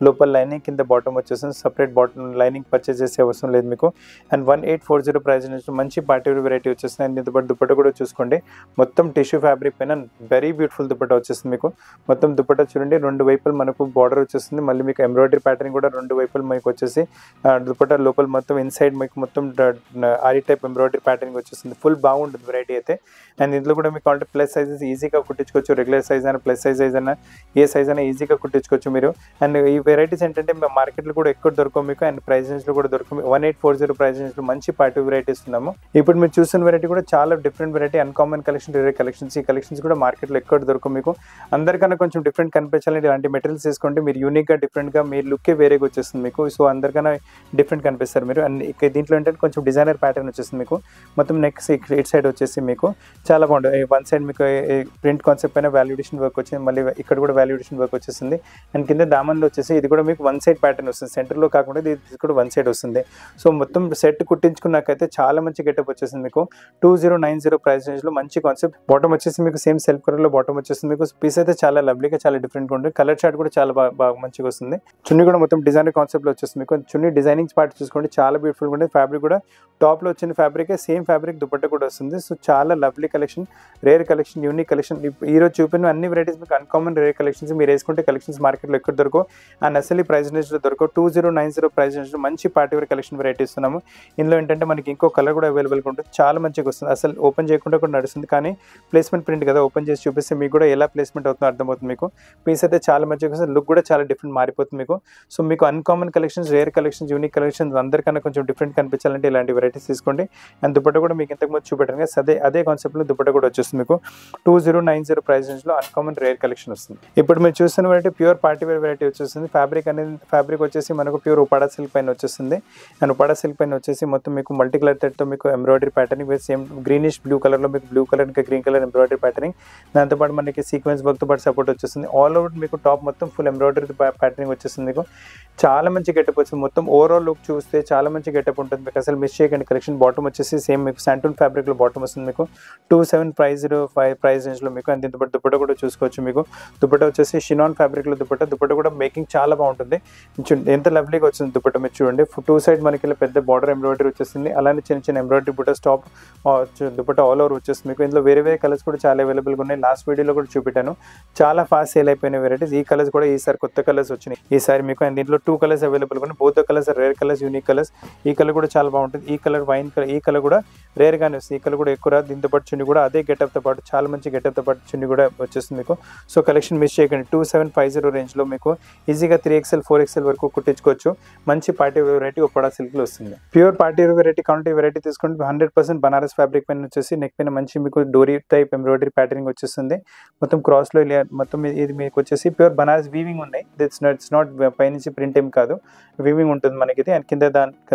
లోపల లైనింగ్ కింద బాటమ్ వచ్చేస్తుంది. సపరేట్ బాటమ్ లైనింగ్ పర్చేస్ చేసే అవసరం లేదు మీకు. అండ్ 1840 ప్రైస్ నుంచి మంచి పార్టీ వెరైటీ వచ్చేస్తుంది. అండ్ దీంతో పాటు దుపట్ట కూడా చూసుకోండి మొత్తం టిష్యూ ఫ్యాబ్రిక్ పైన వెరీ బ్యూటిఫుల్ దుపట్ట వచ్చేస్తుంది మీకు. మొత్తం దుపట్ట చూడండి రెండు వైపులు మనకు బార్డర్ వచ్చేస్తుంది. మళ్ళీ మీకు ఎంబ్రాయిడరీ ప్యాటర్న్ కూడా రెండు వైపులు మీకు వచ్చేసి దుపట్ట లోపల మొత్తం ఇన్సైడ్ మీకు మొత్తం ఆరి టైప్ ఎంబ్రాయిడరీ ప్యాటర్న్ వచ్చేస్తుంది. ఫుల్ బాగుంటుంది వెరైటీ అయితే. అండ్ ఇందులో కూడా మీకు కావాలంటే ప్లస్ సైజెస్ ఈజీగా కుట్టించుకోవచ్చు. రెగ్యులర్ సైజ్ అయినా ప్లస్ సైజ్ అయినా ఏ సైజ్ అయినా ఈజీగా కుట్టించుకోవచ్చు మీరు. అండ్ ఈ వెరైటీస్ ఏంటంటే మార్కెట్లో కూడా ఎక్కువ దొరకవు మీకు. అండ్ ప్రైస్ రేంజ్లో కూడా దొరకవు. 1840 ప్రైస్ రేంజ్లో మంచి పార్టీ వెరైటీస్ ఉన్నాము. ఇప్పుడు మీరు చూస్తున్న వెరైటీ కూడా చాలా different variety, uncommon collection, rare collections. ఈ కలెక్షన్స్ కూడా మార్కెట్లో ఎక్కువ దొరకవు మీకు. అందరికన్నా కొంచెం డిఫరెంట్ కనిపించాలంటే ఇలాంటి మెటీరియల్స్ తీసుకోండి మీరు. యూనిక్గా డిఫరెంట్గా మీ లుక్కే వేరేగా వచ్చేస్తుంది మీకు. సో అందరికన్నా డిఫరెంట్ కనిపిస్తారు మీరు. అండ్ దీంట్లో దీంట్లో ఏంటంటే కొంచెం డిజైనర్ ప్యాటర్న్ వచ్చేసింది మీకు. మొత్తం నెక్ ఇట్ సైడ్ వచ్చేసి మీకు చాలా బాగుంటుంది. వన్ సైడ్ మీకు ప్రింట్ కాన్సెప్ట్ పైన వాల్యుడేషన్ వర్క్ వచ్చింది, మళ్ళీ ఇక్కడ కూడా వాల్యుడేషన్ వర్క్ వచ్చేసింది. అండ్ కింద దామన్లో వచ్చేసి ఇది కూడా మీకు వన్ సైడ్ ప్యాటర్న్ వస్తుంది, సెంటర్లో కాకుండా ఇది కూడా వన్ సైడ్ వస్తుంది. సో మొత్తం సెట్ కుట్టించుకున్నాకైతే చాలా మంచి గెటప్ వచ్చేసింది మీకు. 2090 ప్రైస్ రేంజ్లో మంచి కాన్సెప్ట్. బాటమ్ వచ్చేసి మీకు సేమ్ సెల్ఫ్ కలర్లో బాటమ్ వచ్చేసింది మీకు. పీస్ అయితే చాలా లవ్లీగా చాలా డిఫరెంట్గా ఉంటుంది. కలర్ చార్ట్ కూడా చాలా బాగా మంచిగా వస్తుంది. చున్నీ కూడా మొత్తం డిజైనర్ కాన్సెప్ట్లో వచ్చేస్తుంది మీకు. చున్నీ డిజైనింగ్ పార్ట్ చూసుకోండి, చాలా బ్యూటిఫుల్గా ఉంటుంది. ఫ్యాబ్రిక్ కూడా టాప్లో వచ్చిన ఫ్యాబ్రికే సేమ్ ఫ్యాబ్రిక్ దుపట్టా కూడా వస్తుంది. సో చాలా lovely collection, rare collection, unique collection. ఈరోజు చూపిన అన్ని వెరైటీస్ మీకు అన్కామన్ రేర్ కలెక్షన్స్. మీరు వేసుకుంటే కలెక్షన్స్ మార్కెట్లో ఎక్కడ దొరకవు, అండ్ అసలు ఈ ప్రైస్ రేంజ్లో దొరకవు. 2090 ప్రైస్ రేంజ్లో మంచి పార్టీ వేర్ కలెక్షన్ వెరైటీ ఇస్తున్నాము. ఇందులో ఏంటంటే మనకి ఇంకో కలర్ కూడా అవైలబుల్గా ఉంటుంది, చాలా మంచిగా వస్తుంది. అసలు ఓపెన్ చేయకుండా కూడా నడుస్తుంది, కానీ ప్లేస్మెంట్ ప్రింట్ కదా, ఓపెన్ చేసి చూపిస్తే మీకు కూడా ఎలా ప్లేస్మెంట్ అవుతుందో అర్థమవుతుంది మీకు. పీస్ అయితే చాలా మంచిగా వస్తుంది, లుక్ కూడా చాలా డిఫరెంట్ మారిపోతుంది మీకు. సో మీకు uncommon collections, rare collections, unique collections అందరికన్నా కొంచెం డిఫరెంట్ కనిపించాలంటే ఇలాంటి వెరైటీస్ తీసుకోండి. అండ్ దుపట్టా కూడా మీకు ఇంతకుముందు చూపెట్టాను కదా, అదే కాన్సెప్ట్లో దుపట్టా కూడా వచ్చేస్తుంది మీకు. 2090 ప్రైస్ రేంజ్లో అన్కామన్ రేర్ కలెక్షన్ వస్తుంది. ఇప్పుడు మీరు చూస్తున్న variety pure party wear variety వచ్చేస్తుంది. ఫ్యాబ్రిక్ వచ్చేసి మనకు ప్యూర్ ఉపాడా సిల్క్ పైన వచ్చేస్తుంది. అండ్ ఉపాడా సిల్క్ పైన వచ్చేసి మొత్తం మీకు మల్టీ కలర్ థ్రెడ్తో మీకు embroidery patterning with same greenish blue కలర్లో మీకు బ్లూ కలర్ ఇంకా గ్రీన్ కలర్ ఎంబ్రాయిడరీ ప్యాటర్నింగ్. దాంతోపాటు మనకి సీక్వెన్స్ వర్క్తో పాటు సపోర్ట్ వచ్చేస్తుంది. ఆల్ ఓవర్ మీకు టాప్ మొత్తం ఫుల్ ఎంబ్రాయిడరీ ప్యాటర్నింగ్ వచ్చేస్తుంది మీకు. చాలా మంచి గెటప్ వచ్చింది. మొత్తం ఓవరాల్ లుక్ చూస్తే చాలా మంచి గెటప్ ఉంటుంది మీకు. అసలు మిస్ చేయకండి కలెక్షన్. బాటమ్ వచ్చేసి సేమ్ మీకు శాంటూన్ ఫ్యాబ్రిక్లో బాటమ్ వస్తుంది మీకు. 2750 ప్రైస్ రేంజ్లో మీకు. అండ్ దీంతో పాటు దుపట్టా కూడా చూసుకోవచ్చు మీకు. దుపట్టా వచ్చేసి షినాన్ ఫ్యాబ్రిక్లో దుపట్టా కూడా మేకింగ్ చాలా బాగుంటుంది. ఎంత లవ్లీగా వచ్చింది దుపట్టా మీరు చూడండి. 2 సైడ్ మనకి పెద్ద బార్డర్ ఎంబ్రాయిడరీ వచ్చేసింది, అలానే చిన్న embroidery Butta top dupatta all over వచ్చేస్తుంది మీకు. ఇందులో వేరే కలర్స్ కూడా చాలా అవైలబుల్గా ఉన్నాయి. లాస్ట్ వీడియోలో కూడా చూపెట్టాను, చాలా ఫాస్ట్ సేల్ అయిపోయిన వెరైటీస్. ఈ కలర్స్ కూడా ఈసారి కొత్త కలర్స్ వచ్చినాయి ఈసారి మీకు. అండ్ దీంట్లో 2 కలర్స్ అవైలబుల్గా ఉన్నాయి. Both colours rare colours, unique colours. ఈ కలర్ కూడా చాలా బాగుంటుంది. ఈ కలర్ వైన్ కలర్, ఈ కలర్ కూడా రేర్ గానే వస్తుంది. ఈ కలర్ కూడా ఎక్కువ రాదు. దీంతో పాటు చున్నీ కూడా అదే గెటప్తో పాటు చాలా మంచి గెటప్తో పాటు చున్నీ కూడా వచ్చేస్తుంది మీకు. సో కలెక్షన్ మిస్ చేయకండి. 2750 రేంజ్లో మీకు ఈజీగా 3XL 4XL వరకు కుట్టించుకోవచ్చు. మంచి పార్టీ వెరైటీ ఉపాడా సిల్క్లో వస్తుంది. ప్యూర్ పార్టీ వెరైటీ కావాలంటే ఈ వెరైటీ తీసుకుంటే 100% బనారస్ ఫ్యాబ్రిక్ పైన వచ్చేసి నెక్ పైన మంచి మీకు డోరీ టైప్ ఎంబ్రాయిడరీ ప్యాటర్నింగ్ వచ్చేస్తుంది. మొత్తం క్రాస్లో మొత్తం ఇది మీకు వచ్చేసి ప్యూర్ బనారస్ వీవింగ్ ఉన్నాయి. ఇట్స్ నాట్ పైనుంచి ప్రింట్ ఏం కాదు, వీవింగ్ ఉంటుంది మనకి ఇది. అండ్ కింద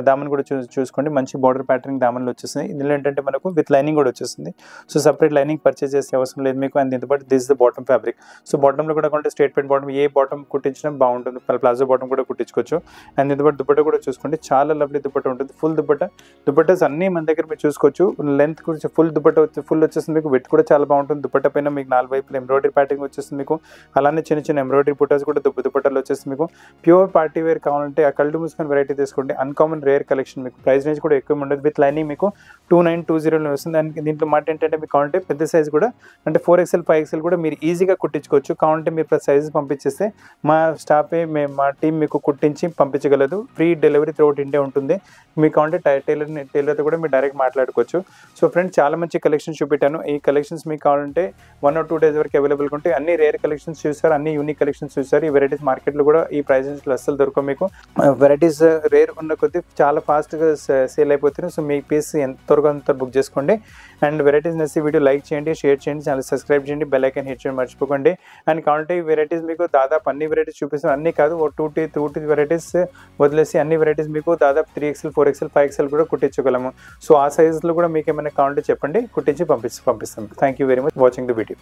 దామన్ కూడా చూసుకోండి, మంచి బార్డర్ ప్యాటర్నింగ్ దామన్లో వచ్చేస్తుంది. ఇందులో ఏంటంటే మనకు విత్ లైనింగ్ కూడా వచ్చేస్తుంది. సో సపరేట్ లైనింగ్ పర్చేస్ చేసే అవసరం లేదు మీకు. అండ్ దీంతో పాటు this the bottom fabric. So బాటంలో కూడా కొంటే స్ట్రేట్ పెయింట్ బాటమ్, ఏ బాటమ్ కుట్టించడం బాగుంటుంది. ప్లాజో బాటమ్ కూడా కుట్టించుకోవచ్చు. అండ్ దీంతో పాటు దుపట్టా కూడా చూసుకోండి, చాలా లవ్లీ దుపట్టా ఉంటుంది. ఫుల్ దుపట్టాస్ అన్ని మన దగ్గర మీరు చూసుకోవచ్చు. లెంత్ కూడా ఫుల్ దుపట్టా ఫుల్ వచ్చేస్తుంది మీకు. విత్ కూడా చాలా బాగుంటుంది. దుపట్టా పైన మీకు 4 వైపులు ఎంబ్రాయిడరీ ప్యాటర్నింగ్ వచ్చేస్తుంది మీకు. అలానే చిన్న ఎంబ్రాయిడరీ బుటాస్ కూడా దుపట్టాలో వచ్చేస్తుంది మీకు. ప్యూర్ పార్టీ వేర్ కావాలంటే ఆ కళ్ళు మూసుకొని వెరైటీ తీసుకోండి. అన్కామన్ రేర్ కలెక్షన్ మీకు. ప్రైస్ రేంజ్ కూడా ఎక్కువ ఉండదు. విత్ లైనింగ్ మీకు 2920 వస్తుంది. అండ్ దీంట్లో మాట ఏంటంటే మీకు కావాలంటే పెద్ద సైజ్ కూడా అంటే 4XL 5XL కూడా మీరు ఈజీగా కుట్టించుకోవచ్చు. కావాలంటే మీరు సైజ్ పంపించేస్తే మా స్టాఫే మా టీం మీకు కుట్టించి పంపించగలదు. ఫ్రీ డెలివరీ త్రూఅవుట్ ఇండియా ఉంటుంది. మీకు కావాలంటే టైలర్తో కూడా మీరు డైరెక్ట్ మాట్లాడుకోవచ్చు. సో ఫ్రెండ్స్, చాలా మంచి కలెక్షన్స్ చూపెట్టాను. ఈ కలెక్షన్స్ మీకు కావాలంటే 1 or 2 days వరకు అవైలబుల్గా ఉంటాయి. అన్ని రేర్ కలెక్షన్స్ చూసారు, అన్ని యూనిక్ కలెక్షన్స్ చూసారు. ఈ వెరైటీస్ మార్కెట్లో కూడా ఈ ప్రైజెస్లో అస్సలు దొరకవు మీకు. వెరైటీస్ రేర్ ఉన్న కొద్దీ చాలా ఫాస్ట్గా సేల్ అయిపోతున్నాయి. సో మీ పీస్ ఎంత త్వరగా అంత బుక్ చేసుకోండి. అండ్ వెరైటీస్ నచ్చి వీడియో లైక్ చేయండి, షేర్ చేయండి, ఛానల్ సబ్స్క్రైబ్ చేయండి, బెల్ ఐకాన్ హిట్ చేయండి మర్చిపోకండి. అండ్ కావాలంటే ఈ వెరైటీస్ మీకు దాదాపు అన్ని వెరైటీస్ చూపిస్తాను. అన్ని కాదు, ఓ 2 వెరైటీస్ వదిలేసి అన్ని వెరైటీస్ మీకు దాదాపు 3XL 4XL 5XL కూడా కుట్టించగలము. సో ఆ సైజెస్లో కూడా మీకు ఏమైనా కావాలంటే చెప్పండి, కుట్టించి పంపిస్తాం. Thank you very much watching the video.